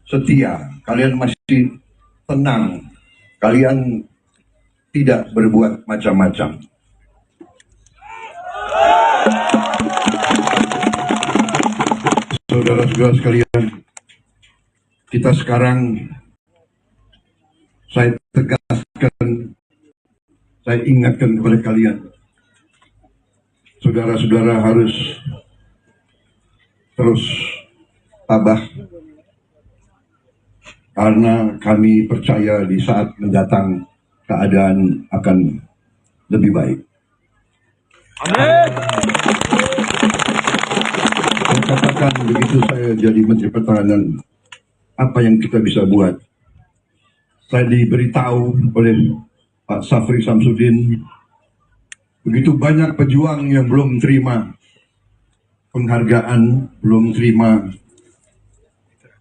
setia, kalian masih tenang, kalian tidak berbuat macam-macam. Saudara-saudara sekalian, kita sekarang, saya tegaskan, saya ingatkan kepada kalian, saudara-saudara harus terus tabah, karena kami percaya di saat mendatang keadaan akan lebih baik. Amin. Saya katakan begitu saya jadi Menteri Pertahanan, apa yang kita bisa buat. Saya diberitahu oleh Pak Safri Samsudin, begitu banyak pejuang yang belum terima penghargaan, belum terima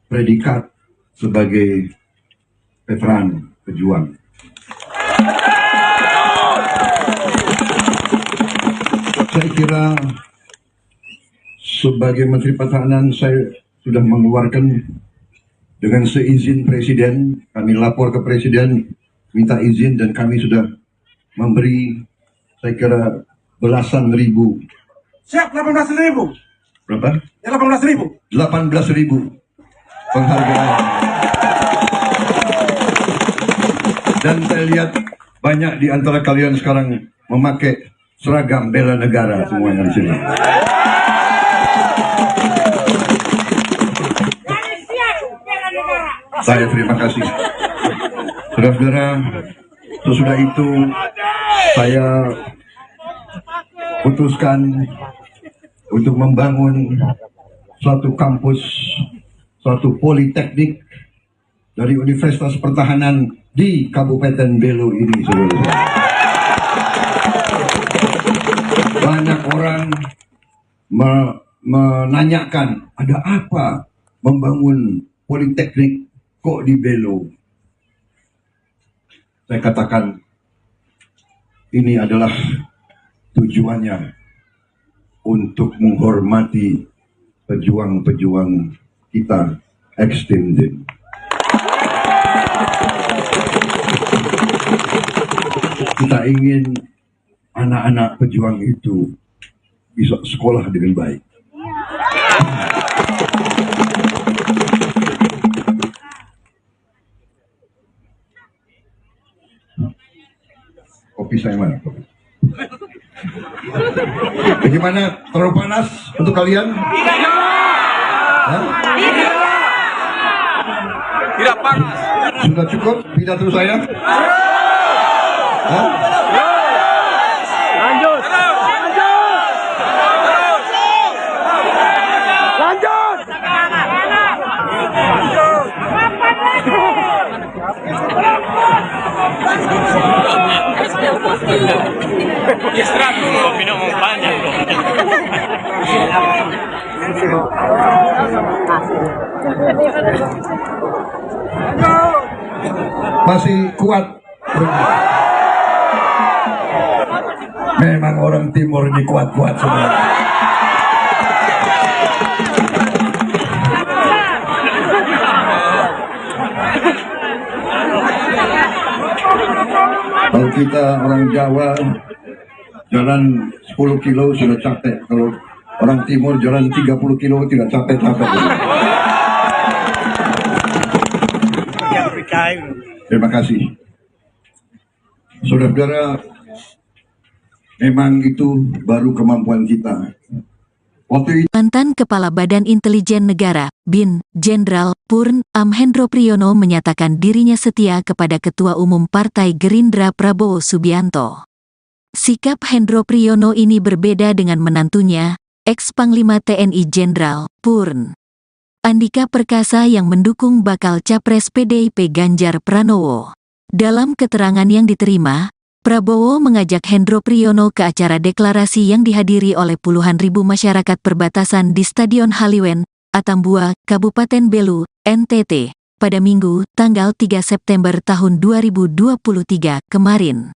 predikat sebagai veteran pejuang. Saya kira sebagai Menteri Pertahanan saya sudah mengeluarkan dengan seizin Presiden, kami lapor ke Presiden, minta izin, dan kami sudah memberi, saya kira, belasan ribu. Siap, 18.000. Berapa? Ya, 18.000. 18.000 penghargaan. Dan saya lihat banyak di antara kalian sekarang memakai seragam bela negara semuanya di sini. Saya terima kasih. Saudara-saudara, sesudah itu saya putuskan untuk membangun suatu kampus, suatu politeknik dari Universitas Pertahanan di Kabupaten Belu ini, saudara. Banyak orang menanyakan, ada apa membangun politeknik kok di Belu? Saya katakan, ini adalah tujuannya untuk menghormati pejuang-pejuang kita extended. Kita ingin anak-anak pejuang itu bisa sekolah dengan baik. Kopi saya mana? Bagaimana? Terlalu panas untuk kalian? Tidak panas. Sudah cukup pidato saya? Hah? Lanjut. Lanjut. Istirahat dulu, minum banyak dong. Masih kuat. Memang orang timur ini kuat-kuat semua. Kalau kita orang Jawa jalan 10 kilo sudah capek. Kalau orang timur jalan 30 kilo tidak capek-capek. Terima kasih. Saudara-saudara, memang itu baru kemampuan kita. Waktu itu Mantan Kepala Badan Intelijen Negara, BIN, Jenderal Purn Amhendro Priyono menyatakan dirinya setia kepada Ketua Umum Partai Gerindra Prabowo Subianto. Sikap Hendro Priyono ini berbeda dengan menantunya, ex-Panglima TNI Jenderal Purn Andika Perkasa yang mendukung bakal Capres PDIP Ganjar Pranowo. Dalam keterangan yang diterima, Prabowo mengajak Hendro Priyono ke acara deklarasi yang dihadiri oleh puluhan ribu masyarakat perbatasan di Stadion Haliwen, Atambua, Kabupaten Belu, NTT, pada Minggu, tanggal 3 September tahun 2023 kemarin.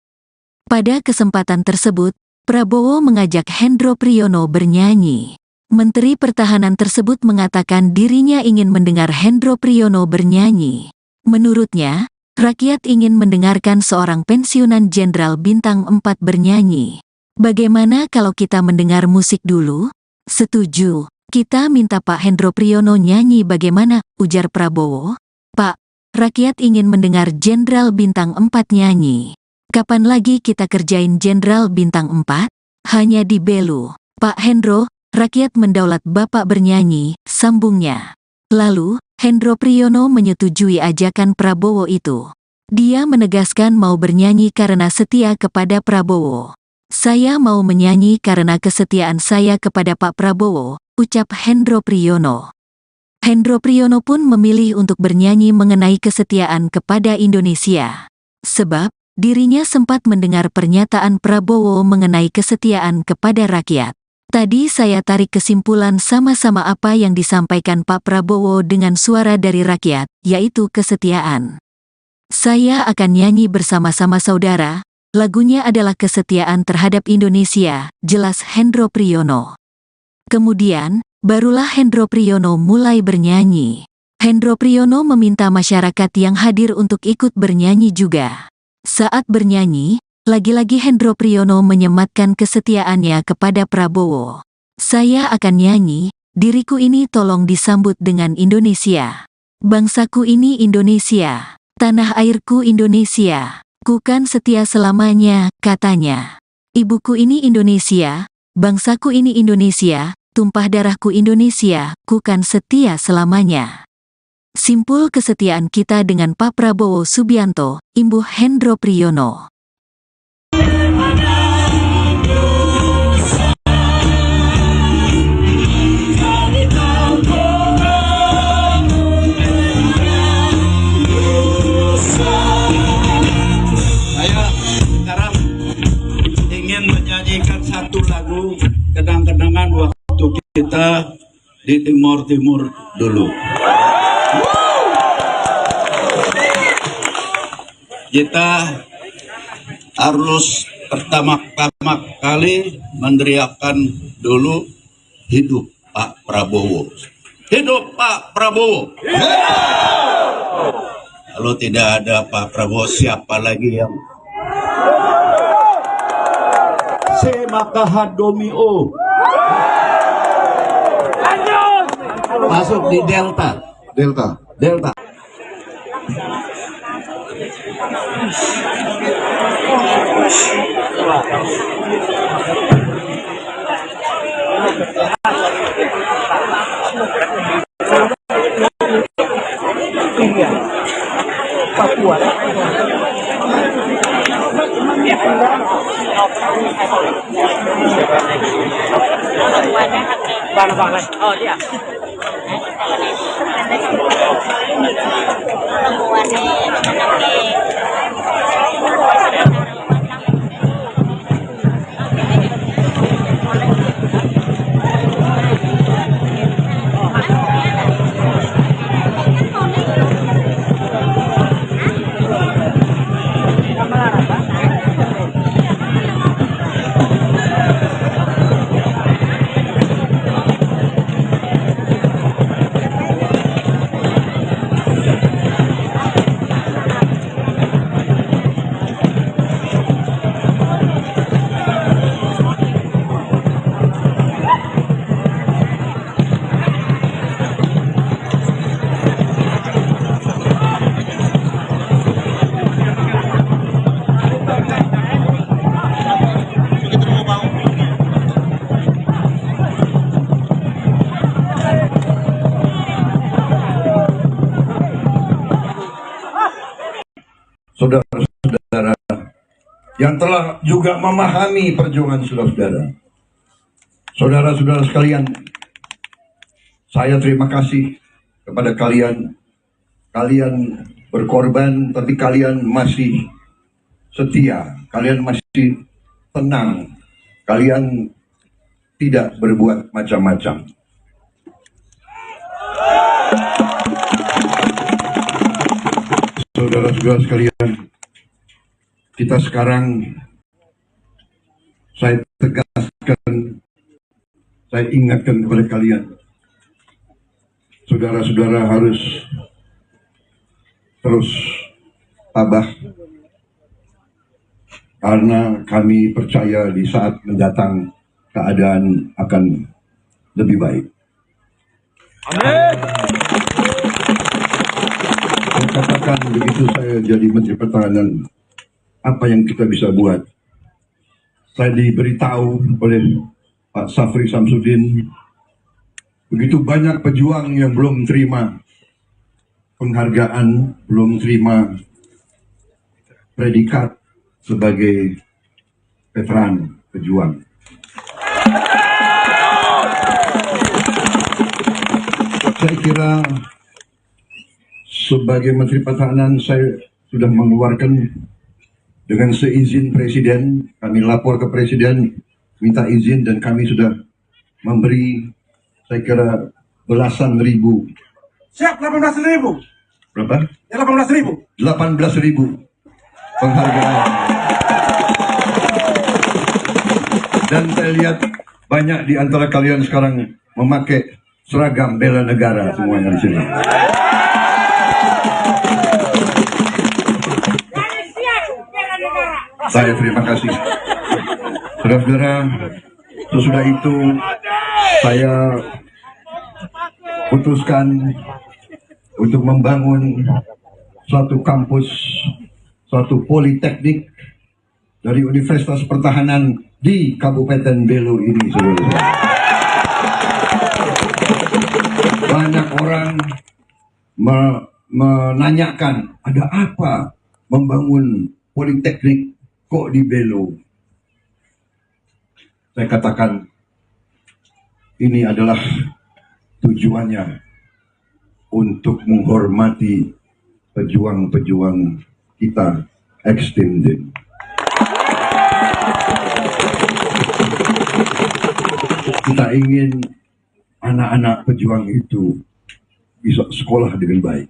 Pada kesempatan tersebut, Prabowo mengajak Hendro Priyono bernyanyi. Menteri Pertahanan tersebut mengatakan dirinya ingin mendengar Hendro Priyono bernyanyi. Menurutnya, rakyat ingin mendengarkan seorang pensiunan Jenderal Bintang 4 bernyanyi. Bagaimana kalau kita mendengar musik dulu? Setuju. Kita minta Pak Hendro Priyono nyanyi bagaimana, ujar Prabowo. Pak, rakyat ingin mendengar Jenderal Bintang 4 nyanyi. Kapan lagi kita kerjain Jenderal Bintang 4? Hanya di Belu. Pak Hendro, rakyat mendaulat Bapak bernyanyi, sambungnya. Lalu, Hendro Priyono menyetujui ajakan Prabowo itu. Dia menegaskan mau bernyanyi karena setia kepada Prabowo. Saya mau menyanyi karena kesetiaan saya kepada Pak Prabowo, ucap Hendro Priyono. Hendro Priyono pun memilih untuk bernyanyi mengenai kesetiaan kepada Indonesia. Sebab, dirinya sempat mendengar pernyataan Prabowo mengenai kesetiaan kepada rakyat. Tadi saya tarik kesimpulan sama-sama apa yang disampaikan Pak Prabowo dengan suara dari rakyat, yaitu kesetiaan. Saya akan nyanyi bersama-sama saudara, lagunya adalah kesetiaan terhadap Indonesia, jelas Hendro Priyono. Kemudian, barulah Hendro Priyono mulai bernyanyi. Hendro Priyono meminta masyarakat yang hadir untuk ikut bernyanyi juga. Saat bernyanyi, lagi-lagi Hendro Priyono menyematkan kesetiaannya kepada Prabowo. Saya akan nyanyi, diriku ini tolong disambut dengan Indonesia. Bangsaku ini Indonesia, tanah airku Indonesia, ku kan setia selamanya, katanya. Ibuku ini Indonesia, bangsaku ini Indonesia, tumpah darahku Indonesia, ku kan setia selamanya. Simpul kesetiaan kita dengan Pak Prabowo Subianto, imbuh Hendro Priyono. kenangan waktu kita di Timur Timur dulu. Kita harus pertama kali meneriakkan dulu hidup Pak Prabowo. Hidup Pak Prabowo. Kalau tidak ada Pak Prabowo, siapa lagi yang Semakahadomio masuk di Delta. Papua. Oh dia. Saudara-saudara yang telah juga memahami perjuangan saudara-saudara. Saudara-saudara sekalian, saya terima kasih kepada kalian. Kalian berkorban, tapi kalian masih setia. Kalian masih tenang. Kalian tidak berbuat macam-macam. Saudara-saudara sekalian, kita sekarang, saya tegaskan, saya ingatkan kepada kalian, saudara-saudara harus terus tabah, karena kami percaya di saat mendatang keadaan akan lebih baik. Amin. Saya katakan begitu saya jadi Menteri Pertahanan, apa yang kita bisa buat? Saya diberitahu oleh Pak Safri Samsudin, begitu banyak pejuang yang belum terima penghargaan, belum terima predikat sebagai veteran pejuang. Saya kira sebagai Menteri Pertahanan saya sudah mengeluarkan dengan seizin Presiden, kami lapor ke Presiden, minta izin, dan kami sudah memberi, saya kira, belasan ribu. Siap 18.000. Berapa? Ya 18.000. 18.000 penghargaan. Dan saya lihat banyak di antara kalian sekarang memakai seragam bela negara semuanya di sini. Saya terima kasih. Saudara-saudara, sesudah itu saya putuskan untuk membangun suatu kampus, suatu politeknik dari Universitas Pertahanan di Kabupaten Belu ini, saudara. Banyak orang menanyakan, ada apa membangun politeknik kok di Belu? Saya katakan, ini adalah tujuannya untuk menghormati pejuang-pejuang kita ex-Timden. Kita ingin anak-anak pejuang itu bisa sekolah dengan baik.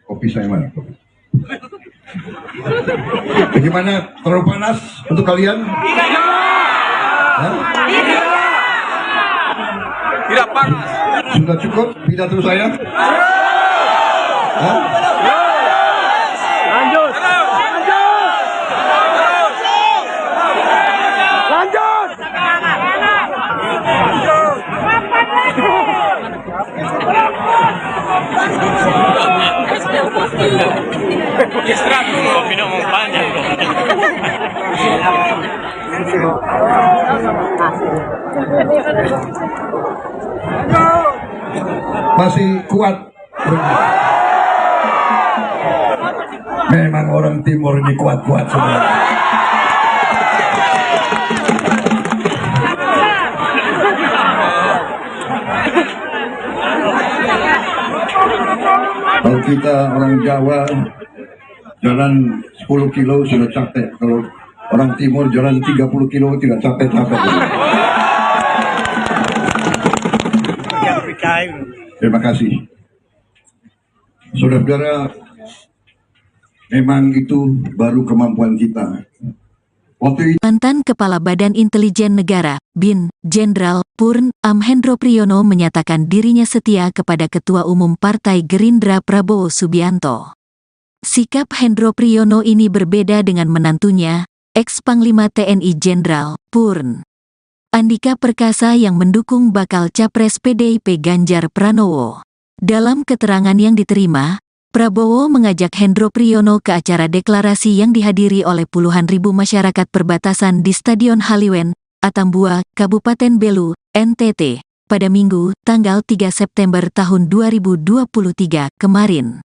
Kopi saya mana? Kopi. Bagaimana? Terlalu panas untuk kalian? Hah? Tidak panas. Sudah cukup pidato saya? Hah? Lanjut. Lanjut. Istirahat dulu, minum banyak. Masih kuat. Memang orang timur ini kuat-kuat semua. Kalau kita orang Jawa jalan 10 kilo sudah capek. Kalau orang timur jalan 30 kilo tidak capek-capek. Terima kasih. Saudara-saudara, memang itu baru kemampuan kita. Mantan Kepala Badan Intelijen Negara, BIN, Jenderal Purn Amhendro Priyono menyatakan dirinya setia kepada Ketua Umum Partai Gerindra Prabowo Subianto. Sikap Hendro Priyono ini berbeda dengan menantunya, ex-Panglima TNI Jenderal Purn Andika Perkasa yang mendukung bakal Capres PDIP Ganjar Pranowo. Dalam keterangan yang diterima, Prabowo mengajak Hendro Priyono ke acara deklarasi yang dihadiri oleh puluhan ribu masyarakat perbatasan di Stadion Haliwen, Atambua, Kabupaten Belu, NTT, pada Minggu, tanggal 3 September tahun 2023 kemarin.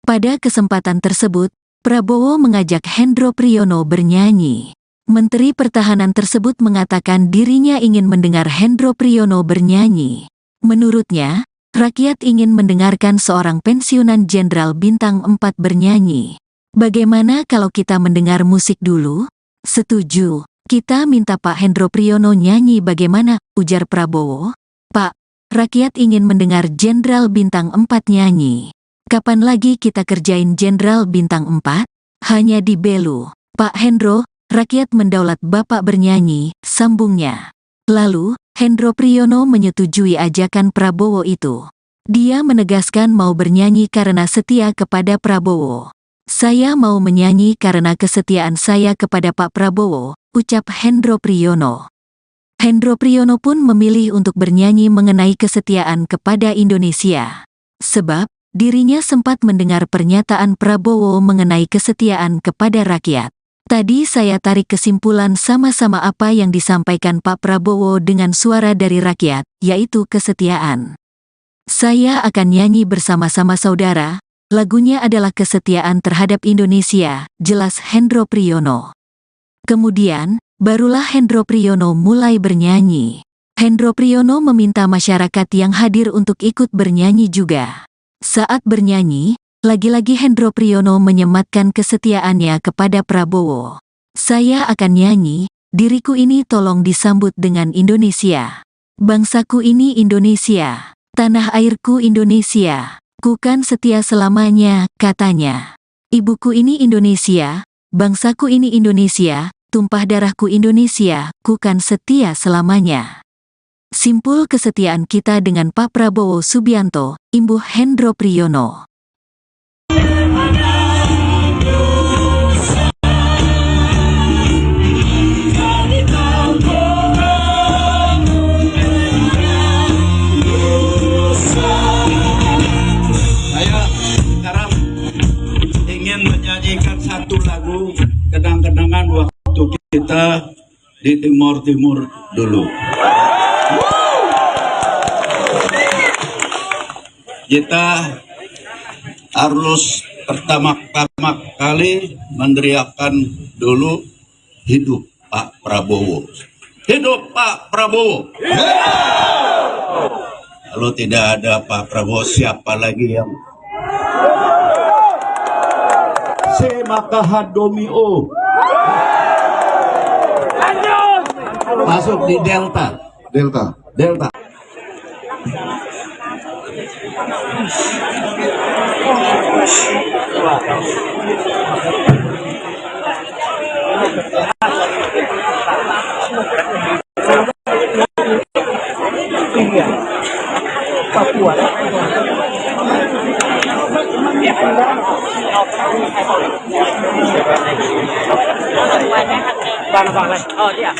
Pada kesempatan tersebut, Prabowo mengajak Hendro Priyono bernyanyi. Menteri Pertahanan tersebut mengatakan dirinya ingin mendengar Hendro Priyono bernyanyi. Menurutnya, rakyat ingin mendengarkan seorang pensiunan Jenderal Bintang 4 bernyanyi. Bagaimana kalau kita mendengar musik dulu? Setuju. Kita minta Pak Hendro Priyono nyanyi bagaimana, ujar Prabowo. Pak, rakyat ingin mendengar Jenderal Bintang 4 nyanyi. Kapan lagi kita kerjain Jenderal Bintang 4? Hanya di Belu. Pak Hendro, rakyat mendaulat Bapak bernyanyi, sambungnya. Lalu, Hendro Priyono menyetujui ajakan Prabowo itu. Dia menegaskan mau bernyanyi karena setia kepada Prabowo. Saya mau menyanyi karena kesetiaan saya kepada Pak Prabowo, ucap Hendro Priyono. Hendro Priyono pun memilih untuk bernyanyi mengenai kesetiaan kepada Indonesia. Sebab, dirinya sempat mendengar pernyataan Prabowo mengenai kesetiaan kepada rakyat. Tadi saya tarik kesimpulan sama-sama apa yang disampaikan Pak Prabowo dengan suara dari rakyat, yaitu kesetiaan. Saya akan nyanyi bersama-sama saudara, lagunya adalah kesetiaan terhadap Indonesia, jelas Hendro Priyono. Kemudian, barulah Hendro Priyono mulai bernyanyi. Hendro Priyono meminta masyarakat yang hadir untuk ikut bernyanyi juga. Saat bernyanyi, lagi-lagi Hendro Priyono menyematkan kesetiaannya kepada Prabowo. Saya akan nyanyi, diriku ini tolong disambut dengan Indonesia. Bangsaku ini Indonesia, tanah airku Indonesia, ku kan setia selamanya, katanya. Ibuku ini Indonesia, bangsaku ini Indonesia, tumpah darahku Indonesia, ku kan setia selamanya. Simpul kesetiaan kita dengan Pak Prabowo Subianto, imbuh Hendro Priyono. Menyanyikan satu lagu kenang-kenangan waktu kita di Timur Timur dulu. Kita harus pertama-tama kali meneriakkan dulu hidup Pak Prabowo. Hidup Pak Prabowo. Kalau tidak ada Pak Prabowo, siapa lagi yang Makahat Domio. Masuk di Delta. Delta. Papua. Bang này. Dia.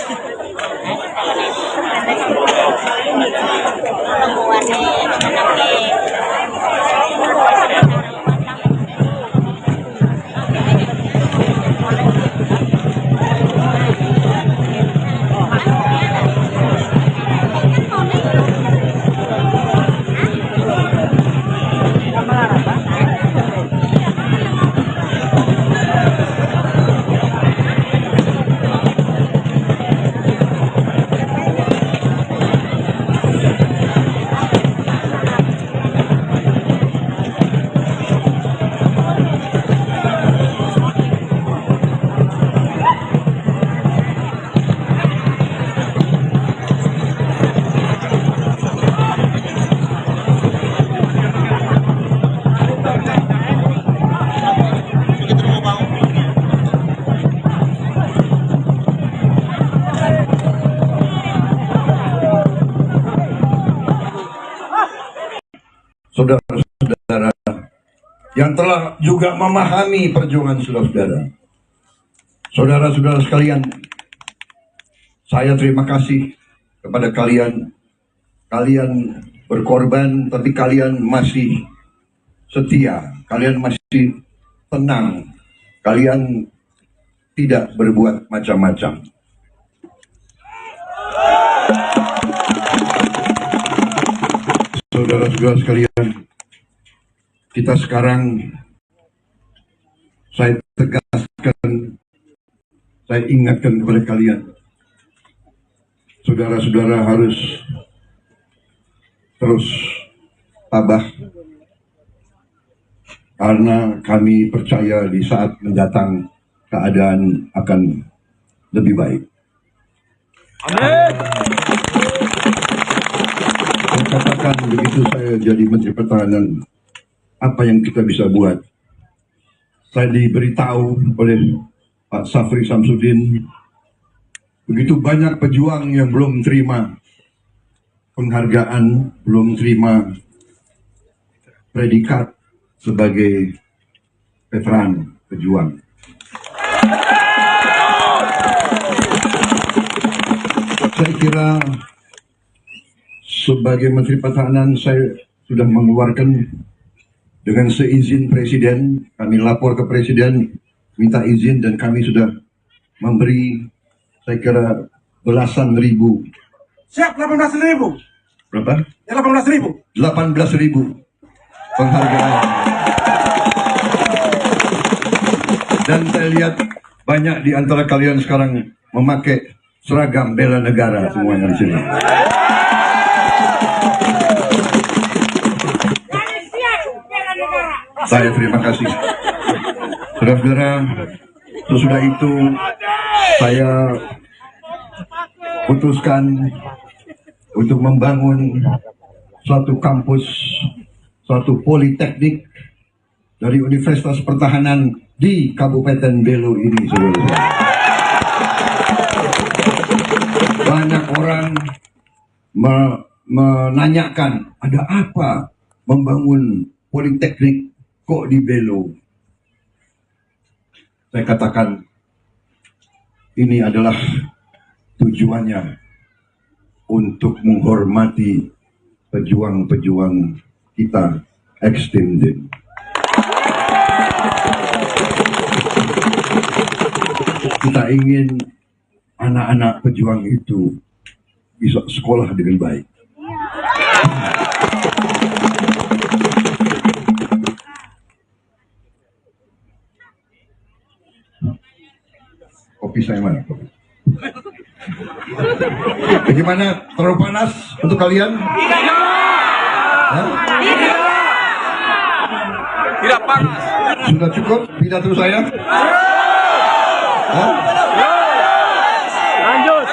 Saudara-saudara yang telah juga memahami perjuangan saudara-saudara. Saudara-saudara sekalian, saya terima kasih kepada kalian. Kalian berkorban, tapi kalian masih setia, kalian masih tenang, kalian tidak berbuat macam-macam. Saudara-saudara sekalian, kita sekarang, saya tegaskan, saya ingatkan kepada kalian, saudara-saudara harus terus tabah, karena kami percaya di saat mendatang keadaan akan lebih baik. Amin. Saya katakan begitu saya jadi Menteri Pertahanan, apa yang kita bisa buat? Saya diberitahu oleh Pak Safri Samsudin, begitu banyak pejuang yang belum terima penghargaan, belum terima predikat sebagai veteran pejuang. Saya kira sebagai Menteri Pertahanan saya sudah mengeluarkan dengan seizin Presiden, kami lapor ke Presiden, minta izin, dan kami sudah memberi, saya kira, belasan ribu. Siap 18.000. Berapa? Ya 18.000. 18.000 penghargaan. Dan saya lihat banyak di antara kalian sekarang memakai seragam bela negara semuanya di sini. Saya terima kasih. Saudara-saudara, sesudah itu saya putuskan untuk membangun suatu kampus, suatu politeknik dari Universitas Pertahanan di Kabupaten Belu ini, saudara-saudara. Banyak orang menanyakan, ada apa membangun politeknik kok di Belu? Saya katakan, ini adalah tujuannya untuk menghormati pejuang-pejuang kita extended. Kita ingin anak-anak pejuang itu bisa sekolah dengan baik. Kopi saya mana? Bagaimana? Terlalu panas untuk kalian? Tidak panas. Sudah cukup pidato saya? Hah? Lanjut.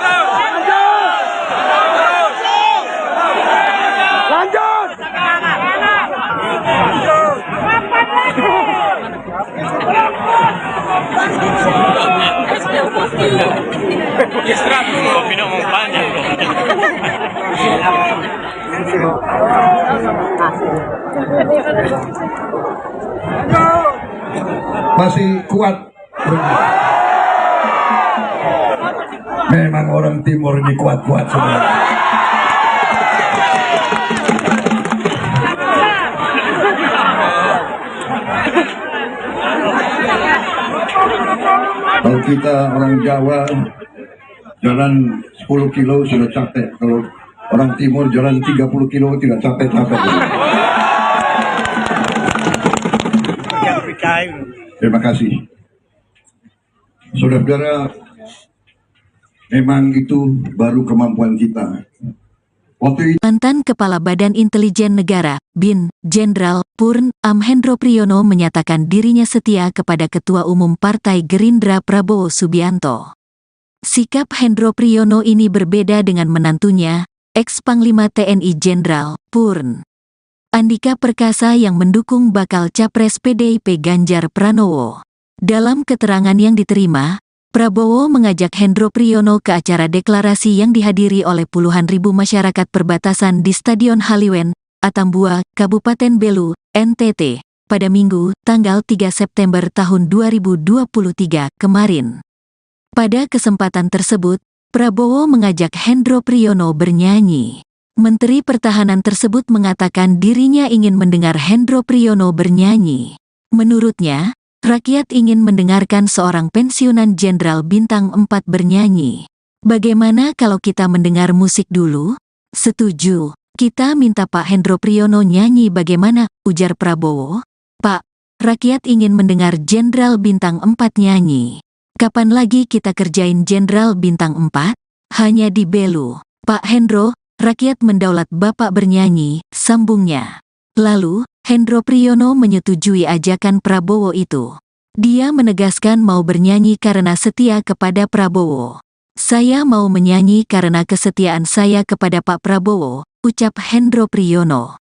Lanjut. Masih kuat. Memang orang timur ini kuat-kuat semua. Kalau kita orang Jawa jalan 10 kilo sudah capek. Kalau orang timur jalan 30 kilo tidak capek-capek. Terima kasih. Saudara-saudara, memang itu baru kemampuan kita. Waktu itu Mantan Kepala Badan Intelijen Negara, BIN, Jenderal Purn Amhendro Priyono menyatakan dirinya setia kepada Ketua Umum Partai Gerindra Prabowo Subianto. Sikap Hendro Priyono ini berbeda dengan menantunya, ex-Panglima TNI Jenderal Purn Andika Perkasa yang mendukung bakal Capres PDIP Ganjar Pranowo. Dalam keterangan yang diterima, Prabowo mengajak Hendro Priyono ke acara deklarasi yang dihadiri oleh puluhan ribu masyarakat perbatasan di Stadion Haliwen, Atambua, Kabupaten Belu, NTT, pada Minggu, tanggal 3 September tahun 2023 kemarin. Pada kesempatan tersebut, Prabowo mengajak Hendro Priyono bernyanyi. Menteri Pertahanan tersebut mengatakan dirinya ingin mendengar Hendro Priyono bernyanyi. Menurutnya, rakyat ingin mendengarkan seorang pensiunan Jenderal Bintang 4 bernyanyi. Bagaimana kalau kita mendengar musik dulu? Setuju. Kita minta Pak Hendro Priyono nyanyi bagaimana, ujar Prabowo. Pak, rakyat ingin mendengar Jenderal Bintang 4 nyanyi. Kapan lagi kita kerjain Jenderal Bintang 4? Hanya di Belu. Pak Hendro, rakyat mendaulat Bapak bernyanyi, sambungnya. Lalu, Hendro Priyono menyetujui ajakan Prabowo itu. Dia menegaskan mau bernyanyi karena setia kepada Prabowo. Saya mau menyanyi karena kesetiaan saya kepada Pak Prabowo, ucap Hendro Priyono.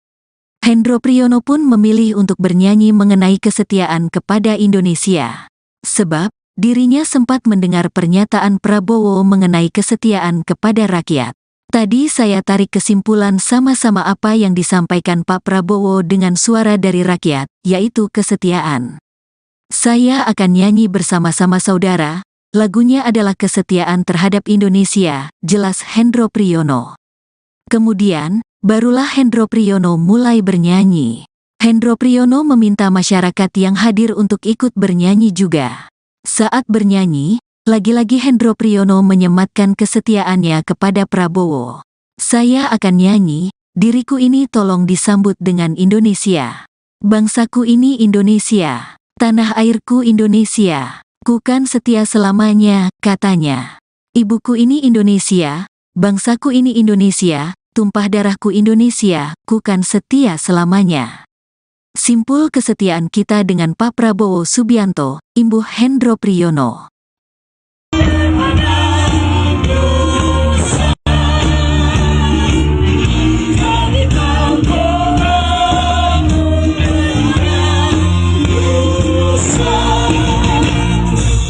Hendro Priyono pun memilih untuk bernyanyi mengenai kesetiaan kepada Indonesia. Sebab, dirinya sempat mendengar pernyataan Prabowo mengenai kesetiaan kepada rakyat. Tadi saya tarik kesimpulan sama-sama apa yang disampaikan Pak Prabowo dengan suara dari rakyat, yaitu kesetiaan. Saya akan nyanyi bersama-sama saudara, lagunya adalah kesetiaan terhadap Indonesia, jelas Hendro Priyono. Kemudian, barulah Hendro Priyono mulai bernyanyi. Hendro Priyono meminta masyarakat yang hadir untuk ikut bernyanyi juga. Saat bernyanyi, lagi-lagi Hendro Priyono menyematkan kesetiaannya kepada Prabowo. Saya akan nyanyi, diriku ini tolong disambut dengan Indonesia. Bangsaku ini Indonesia, tanah airku Indonesia, ku kan setia selamanya, katanya. Ibuku ini Indonesia, bangsaku ini Indonesia, tumpah darahku Indonesia, ku kan setia selamanya. Simpul kesetiaan kita dengan Pak Prabowo Subianto, imbuh Hendro Priyono.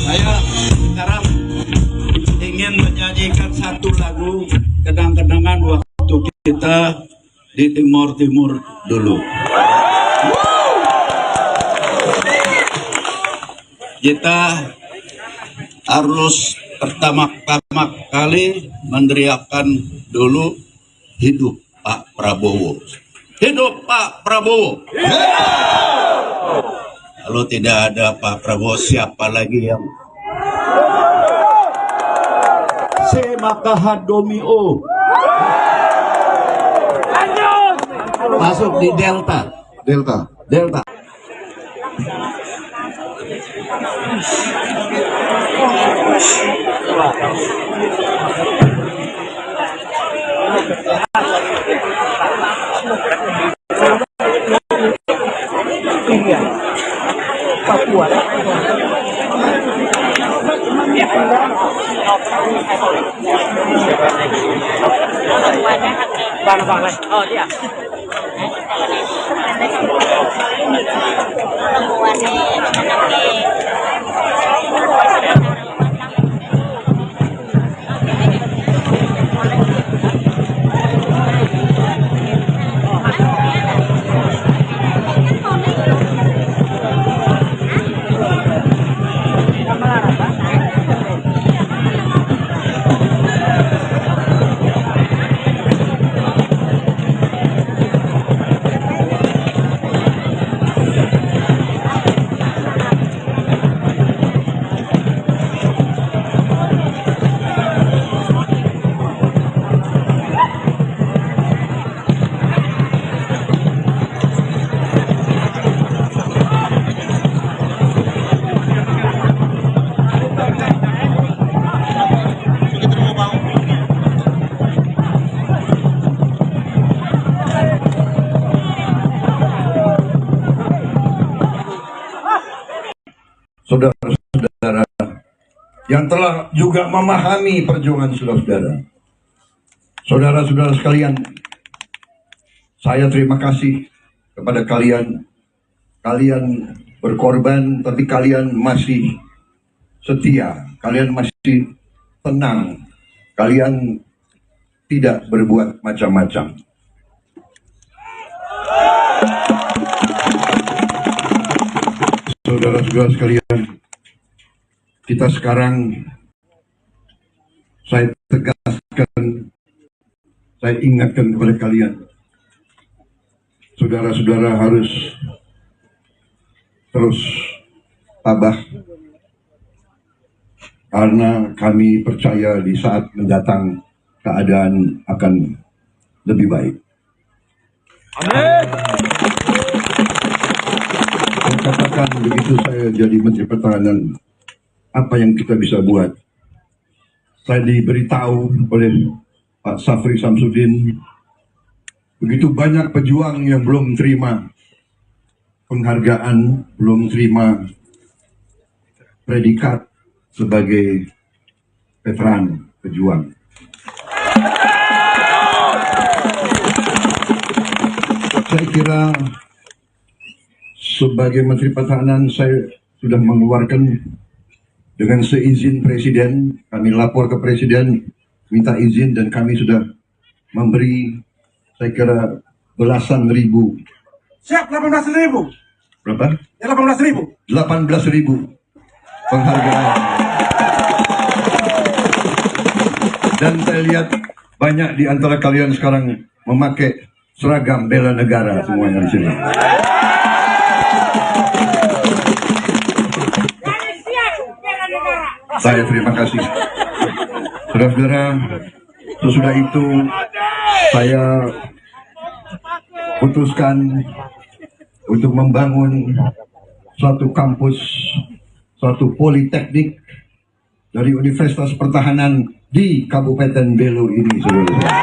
Saya sekarang ingin menyanyikan satu lagu kenang-kenangan waktu kita di Timur Timur dulu. Kita harus pertama-tama kali meneriakkan dulu hidup Pak Prabowo. Hidup Pak Prabowo. Kalau tidak ada Pak Prabowo, siapa lagi yang Semakahadomio masuk di Delta. Papua. Bang này. Dia. Saudara-saudara yang telah juga memahami perjuangan saudara-saudara. Saudara-saudara sekalian, saya terima kasih kepada kalian. Kalian berkorban, tapi kalian masih setia, kalian masih tenang, kalian tidak berbuat macam-macam. Saudara-saudara sekalian, kita sekarang, saya tegaskan, saya ingatkan kepada kalian, saudara-saudara harus terus tabah, karena kami percaya di saat mendatang keadaan akan lebih baik. Amin. Saya katakan begitu saya jadi Menteri Pertahanan, apa yang kita bisa buat. Saya diberitahu oleh Pak Safri Samsudin, begitu banyak pejuang yang belum terima penghargaan, belum terima predikat sebagai veteran pejuang. Saya kira sebagai Menteri Pertahanan saya sudah mengeluarkan dengan seizin Presiden, kami lapor ke Presiden, minta izin, dan kami sudah memberi, saya kira, belasan ribu. Siap, 18.000. Berapa? Ya, 18.000. 18.000 penghargaan. Dan saya lihat banyak di antara kalian sekarang memakai seragam bela negara semuanya di sini. Saya terima kasih. Saudara-saudara, sesudah itu saya putuskan untuk membangun suatu kampus, suatu politeknik dari Universitas Pertahanan di Kabupaten Belu ini, saudara-saudara.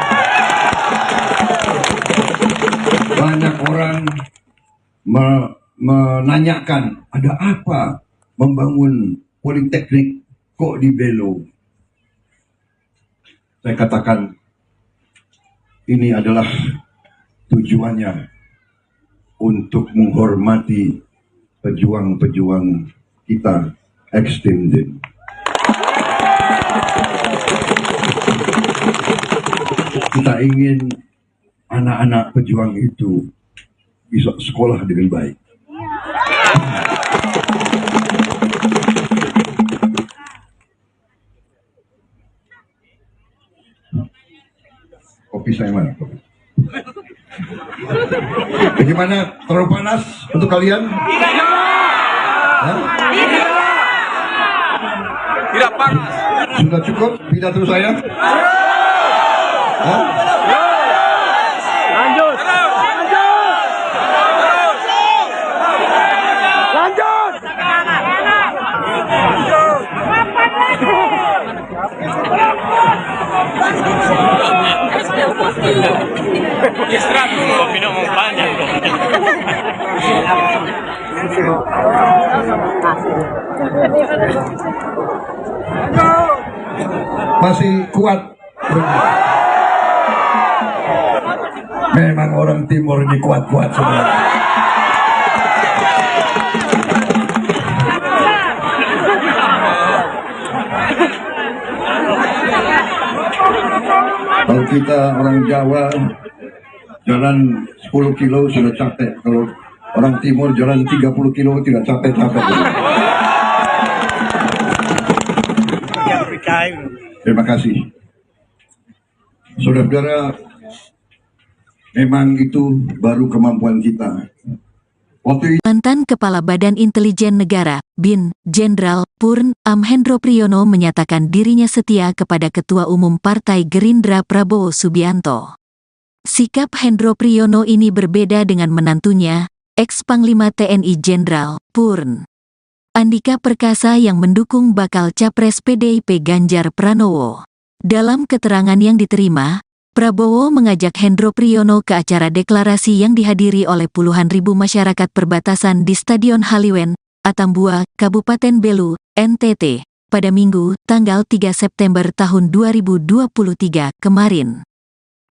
Banyak orang menanyakan, ada apa membangun politeknik kok di Belu? Saya katakan, ini adalah tujuannya untuk menghormati pejuang-pejuang kita extended. Kita ingin anak-anak pejuang itu bisa sekolah dengan baik. Kopi saya mana? Bagaimana? Terlalu panas untuk kalian? Tidak panas. Sudah cukup pidato saya? Hah? Lanjut. Lanjut. Istirahat dulu, minum panjang dong. Masih kuat. Memang orang timur ini kuat-kuat semua. Kalau kita orang Jawa jalan 10 kilo sudah capek. Kalau orang timur jalan 30 kilo tidak capek-capek. Terima kasih. Saudara-saudara, memang itu baru kemampuan kita. Mantan Kepala Badan Intelijen Negara, BIN, Jenderal Purn Amhendro Priyono menyatakan dirinya setia kepada Ketua Umum Partai Gerindra Prabowo Subianto. Sikap Hendro Priyono ini berbeda dengan menantunya, ex-Panglima TNI Jenderal Purn Andika Perkasa yang mendukung bakal Capres PDIP Ganjar Pranowo. Dalam keterangan yang diterima, Prabowo mengajak Hendro Priyono ke acara deklarasi yang dihadiri oleh puluhan ribu masyarakat perbatasan di Stadion Haliwen, Atambua, Kabupaten Belu, NTT, pada Minggu, tanggal 3 September tahun 2023 kemarin.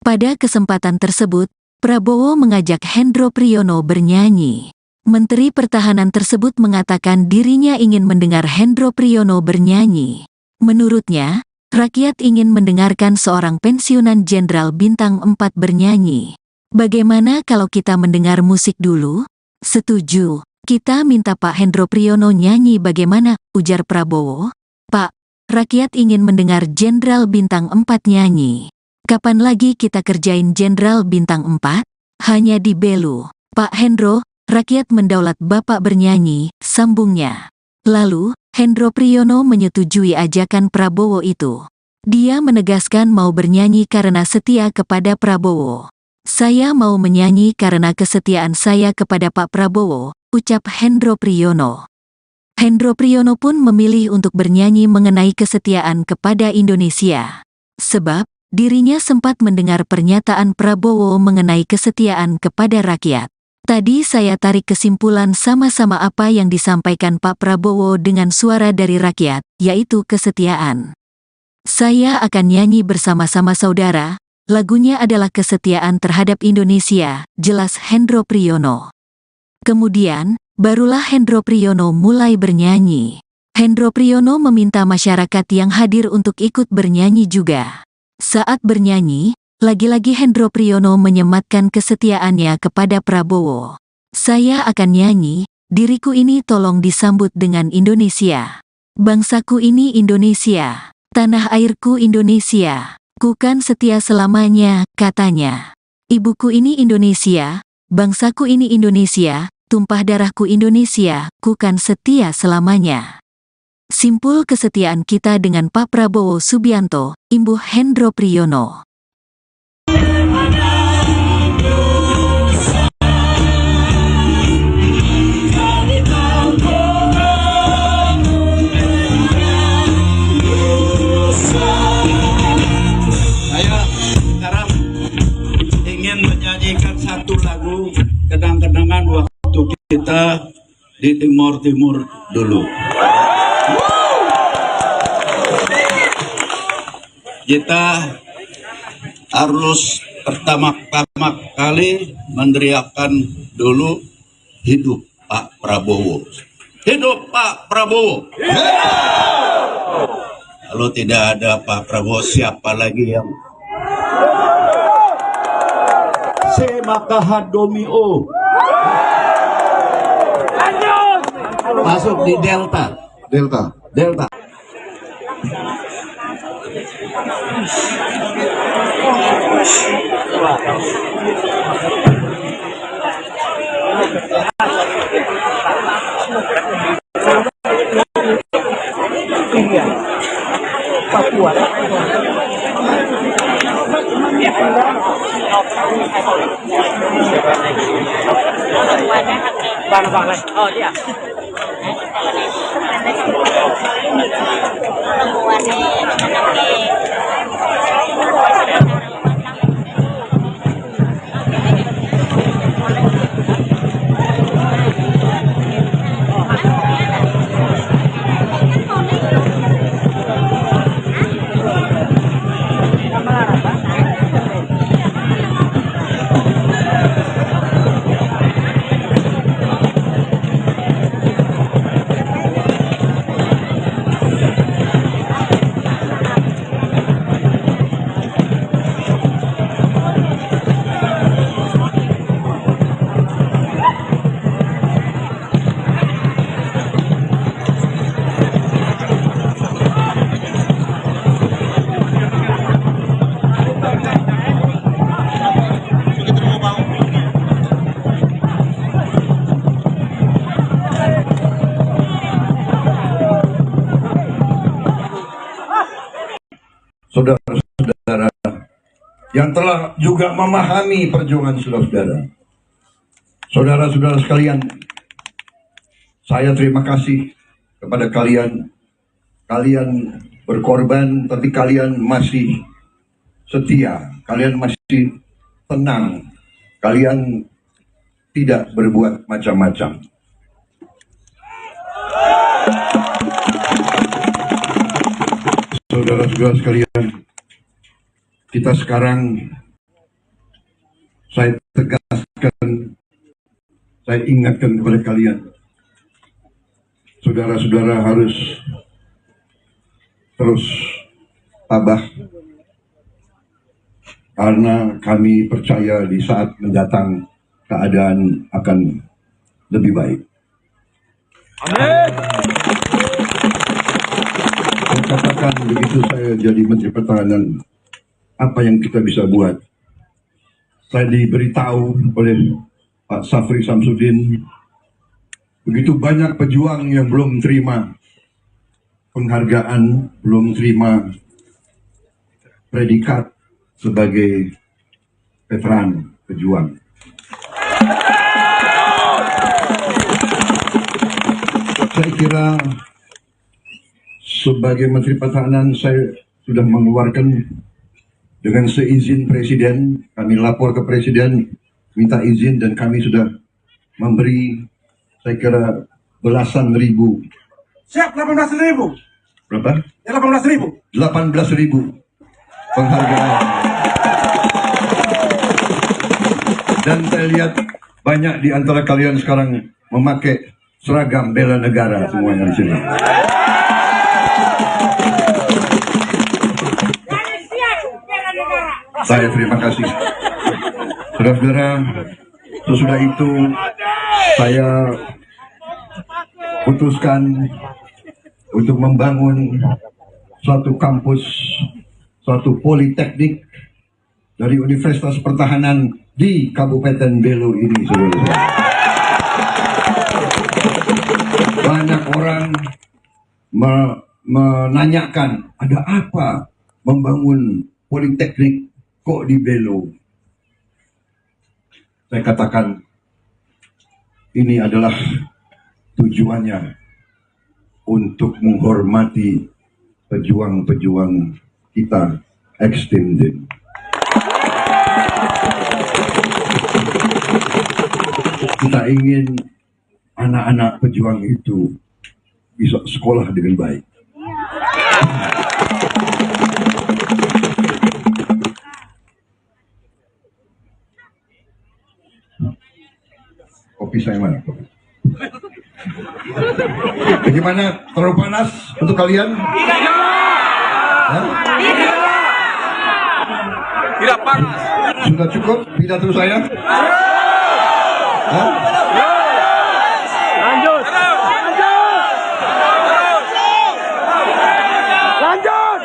Pada kesempatan tersebut, Prabowo mengajak Hendro Priyono bernyanyi. Menteri Pertahanan tersebut mengatakan dirinya ingin mendengar Hendro Priyono bernyanyi. Menurutnya, rakyat ingin mendengarkan seorang pensiunan Jenderal Bintang 4 bernyanyi. Bagaimana kalau kita mendengar musik dulu? Setuju. Kita minta Pak Hendro Priyono nyanyi bagaimana, ujar Prabowo. Pak, rakyat ingin mendengar Jenderal Bintang 4 nyanyi. Kapan lagi kita kerjain Jenderal Bintang 4? Hanya di Belu. Pak Hendro, rakyat mendaulat Bapak bernyanyi, sambungnya. Lalu, Hendro Priyono menyetujui ajakan Prabowo itu. Dia menegaskan mau bernyanyi karena setia kepada Prabowo. Saya mau menyanyi karena kesetiaan saya kepada Pak Prabowo, ucap Hendro Priyono. Hendro Priyono pun memilih untuk bernyanyi mengenai kesetiaan kepada Indonesia. Sebab, dirinya sempat mendengar pernyataan Prabowo mengenai kesetiaan kepada rakyat. Tadi saya tarik kesimpulan sama-sama apa yang disampaikan Pak Prabowo dengan suara dari rakyat, yaitu kesetiaan. Saya akan nyanyi bersama-sama saudara, lagunya adalah kesetiaan terhadap Indonesia, jelas Hendro Priyono. Kemudian, barulah Hendro Priyono mulai bernyanyi. Hendro Priyono meminta masyarakat yang hadir untuk ikut bernyanyi juga. Saat bernyanyi, lagi-lagi Hendro Priyono menyematkan kesetiaannya kepada Prabowo. Saya akan nyanyi, diriku ini tolong disambut dengan Indonesia. Bangsaku ini Indonesia, tanah airku Indonesia, ku kan setia selamanya, katanya. Ibuku ini Indonesia, bangsaku ini Indonesia, tumpah darahku Indonesia, ku kan setia selamanya. Simpul kesetiaan kita dengan Pak Prabowo Subianto, imbuh Hendro Priyono. Saya sekarang ingin menyanyikan satu lagu kenang-kenangan waktu kita di Timur Timur dulu. Kita harus pertama-tama kali meneriakkan dulu hidup Pak Prabowo. Hidup Pak Prabowo. Kalau tidak ada Pak Prabowo, siapa lagi yang Semakahadomio masuk di Delta. Papua. Bang này. Dia. yang telah juga memahami perjuangan saudara-saudara. Saudara-saudara sekalian, saya terima kasih kepada kalian. Kalian berkorban, tapi kalian masih setia, kalian masih tenang, kalian tidak berbuat macam-macam. Saudara-saudara sekalian, kita sekarang, saya tegaskan, saya ingatkan kepada kalian, saudara-saudara harus terus tabah, karena kami percaya di saat mendatang keadaan akan lebih baik. Amin. Saya katakan begitu saya jadi Menteri Pertahanan, apa yang kita bisa buat. Saya diberitahu oleh Pak Safri Samsudin, begitu banyak pejuang yang belum terima penghargaan, belum terima predikat sebagai veteran pejuang. Saya kira sebagai Menteri Pertahanan saya sudah mengeluarkan dengan seizin Presiden, kami lapor ke Presiden, minta izin, dan kami sudah memberi, saya kira, belasan ribu. Siap 18.000. Berapa? Ya 18.000. 18.000 penghargaan. Dan saya lihat banyak di antara kalian sekarang memakai seragam bela negara semuanya di sini. Saya terima kasih. Saudara-saudara, sesudah itu saya putuskan untuk membangun suatu kampus, suatu politeknik dari Universitas Pertahanan di Kabupaten Belu ini, saudara-saudara. Banyak orang menanyakan, ada apa membangun politeknik kok di Belu? Saya katakan, ini adalah tujuannya untuk menghormati pejuang-pejuang kita extended. Kita ingin anak-anak pejuang itu bisa sekolah dengan baik. Kopi saya mana? Bagaimana? Terlalu panas untuk kalian? Tidak panas. Sudah cukup pidato saya? Hah? Lanjut. Lanjut.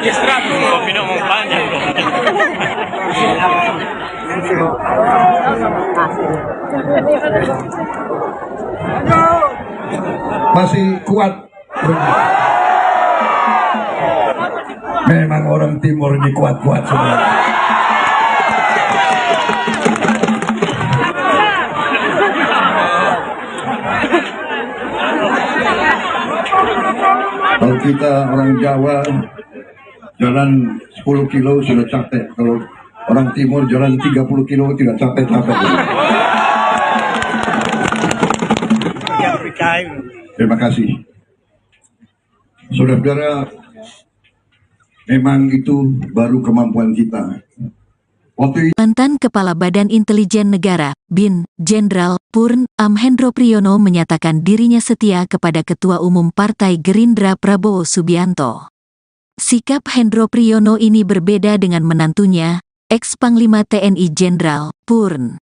Istirahat dulu, minum panjang dong. Masih kuat. Memang orang Timur ini kuat-kuat semua. Kalau kita orang Jawa jalan 10 kilo sudah capek. Kalau orang Timur jalan 30 kilo tidak capek-capek. Terima kasih. Saudara-saudara, memang itu baru kemampuan kita. Mantan Kepala Badan Intelijen Negara, BIN, Jenderal Purn Amhendro Priyono menyatakan dirinya setia kepada Ketua Umum Partai Gerindra Prabowo Subianto. Sikap Hendro Priyono ini berbeda dengan menantunya, ex-Panglima TNI Jenderal Purn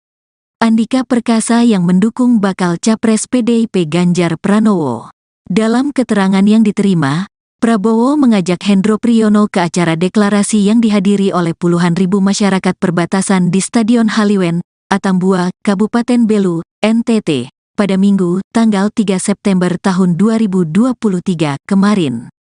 Andika Perkasa yang mendukung bakal Capres PDIP Ganjar Pranowo. Dalam keterangan yang diterima, Prabowo mengajak Hendro Priyono ke acara deklarasi yang dihadiri oleh puluhan ribu masyarakat perbatasan di Stadion Haliwen, Atambua, Kabupaten Belu, NTT. pada Minggu, tanggal 3 September tahun 2023 kemarin.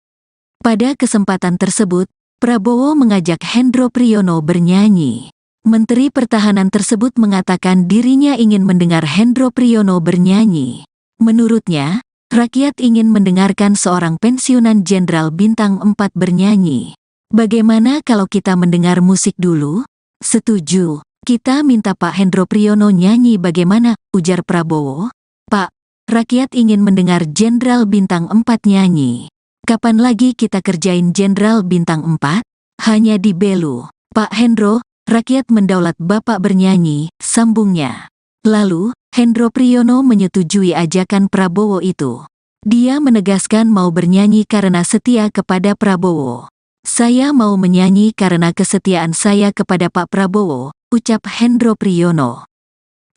Pada kesempatan tersebut, Prabowo mengajak Hendro Priyono bernyanyi. Menteri Pertahanan tersebut mengatakan dirinya ingin mendengar Hendro Priyono bernyanyi. Menurutnya, rakyat ingin mendengarkan seorang pensiunan Jenderal Bintang 4 bernyanyi. Bagaimana kalau kita mendengar musik dulu? Setuju. Kita minta Pak Hendro Priyono nyanyi bagaimana, ujar Prabowo. Pak, rakyat ingin mendengar Jenderal Bintang 4 nyanyi. Kapan lagi kita kerjain Jenderal Bintang 4? Hanya di Belu. Pak Hendro, rakyat mendaulat Bapak bernyanyi, sambungnya. Lalu, Hendro Priyono menyetujui ajakan Prabowo itu. Dia menegaskan mau bernyanyi karena setia kepada Prabowo. Saya mau menyanyi karena kesetiaan saya kepada Pak Prabowo, ucap Hendro Priyono.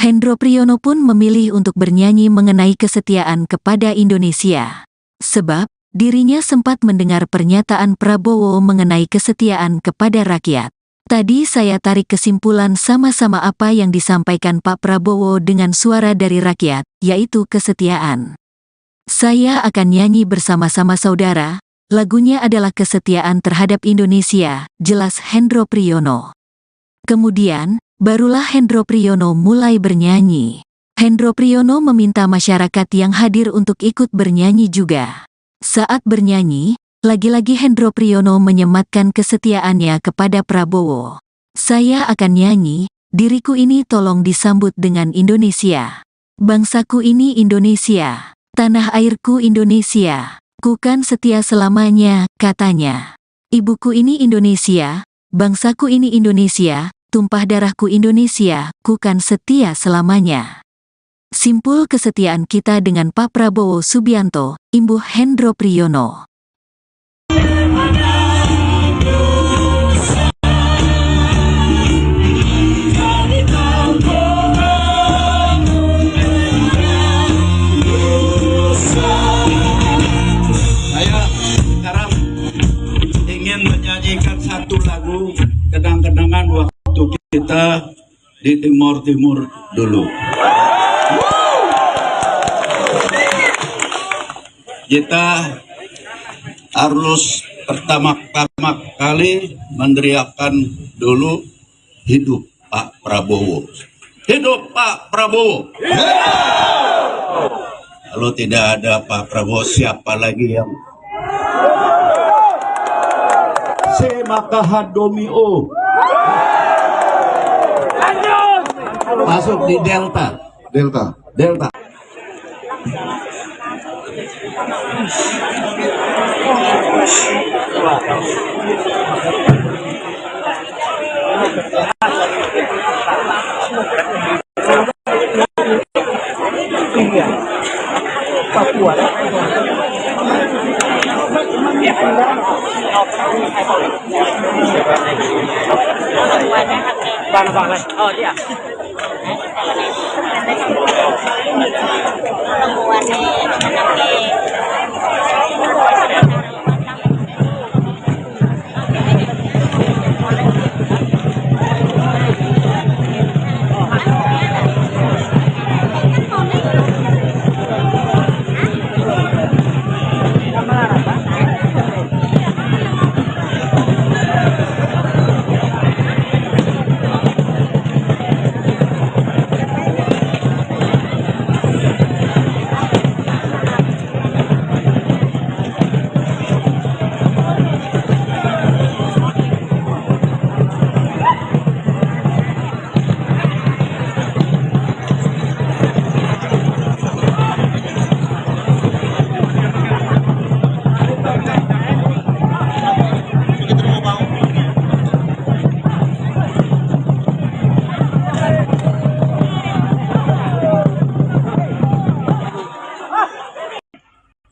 Hendro Priyono pun memilih untuk bernyanyi mengenai kesetiaan kepada Indonesia. Sebab, dirinya sempat mendengar pernyataan Prabowo mengenai kesetiaan kepada rakyat. Tadi saya tarik kesimpulan sama-sama apa yang disampaikan Pak Prabowo dengan suara dari rakyat, yaitu kesetiaan. Saya akan nyanyi bersama-sama saudara. Lagunya adalah kesetiaan terhadap Indonesia, jelas Hendro Priyono. Kemudian, barulah Hendro Priyono mulai bernyanyi. Hendro Priyono meminta masyarakat yang hadir untuk ikut bernyanyi juga. Saat bernyanyi, lagi-lagi Hendro Priyono menyematkan kesetiaannya kepada Prabowo. Saya akan nyanyi, diriku ini tolong disambut dengan Indonesia. Bangsaku ini Indonesia, tanah airku Indonesia. Ku kan setia selamanya, katanya. Ibuku ini Indonesia, bangsaku ini Indonesia, tumpah darahku Indonesia, ku kan setia selamanya. Simpul kesetiaan kita dengan Pak Prabowo Subianto, imbuh Hendro Priyono. Menyanyikan satu lagu kenang-kenangan waktu kita di Timur Timur dulu. Kita harus pertama kali meneriakkan dulu hidup Pak Prabowo. Hidup Pak Prabowo. Kalau tidak ada Pak Prabowo, siapa lagi yang maka hadomio masuk di Delta. Oh dia.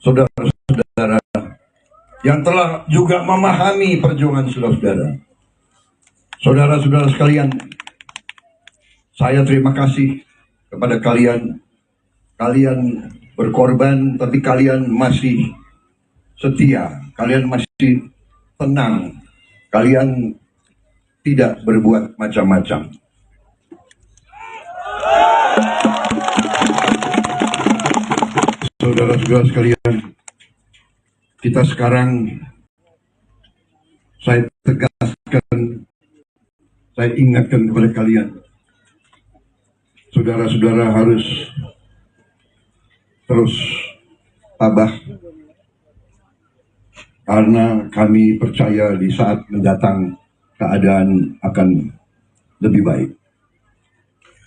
Saudara-saudara yang telah juga memahami perjuangan saudara-saudara. Saudara-saudara sekalian, saya terima kasih kepada kalian. Kalian berkorban, tapi kalian masih setia, kalian masih tenang, kalian tidak berbuat macam-macam. saudara-saudara sekalian, kita sekarang, saya tegaskan, saya ingatkan kepada kalian, saudara-saudara harus terus tabah, karena kami percaya di saat mendatang keadaan akan lebih baik.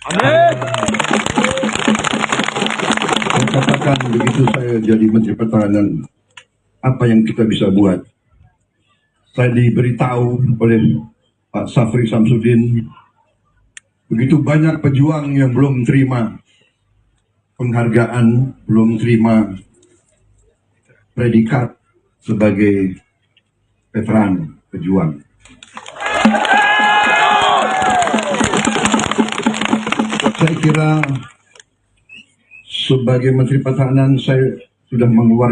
Amin. Saya katakan begitu saya jadi Menteri Pertahanan, apa yang kita bisa buat. Saya diberitahu oleh Pak Safri Samsudin, begitu banyak pejuang yang belum terima penghargaan, belum terima predikat sebagai veteran pejuang. Saya kira sebagai Menteri Pertahanan saya sudah mengeluarkan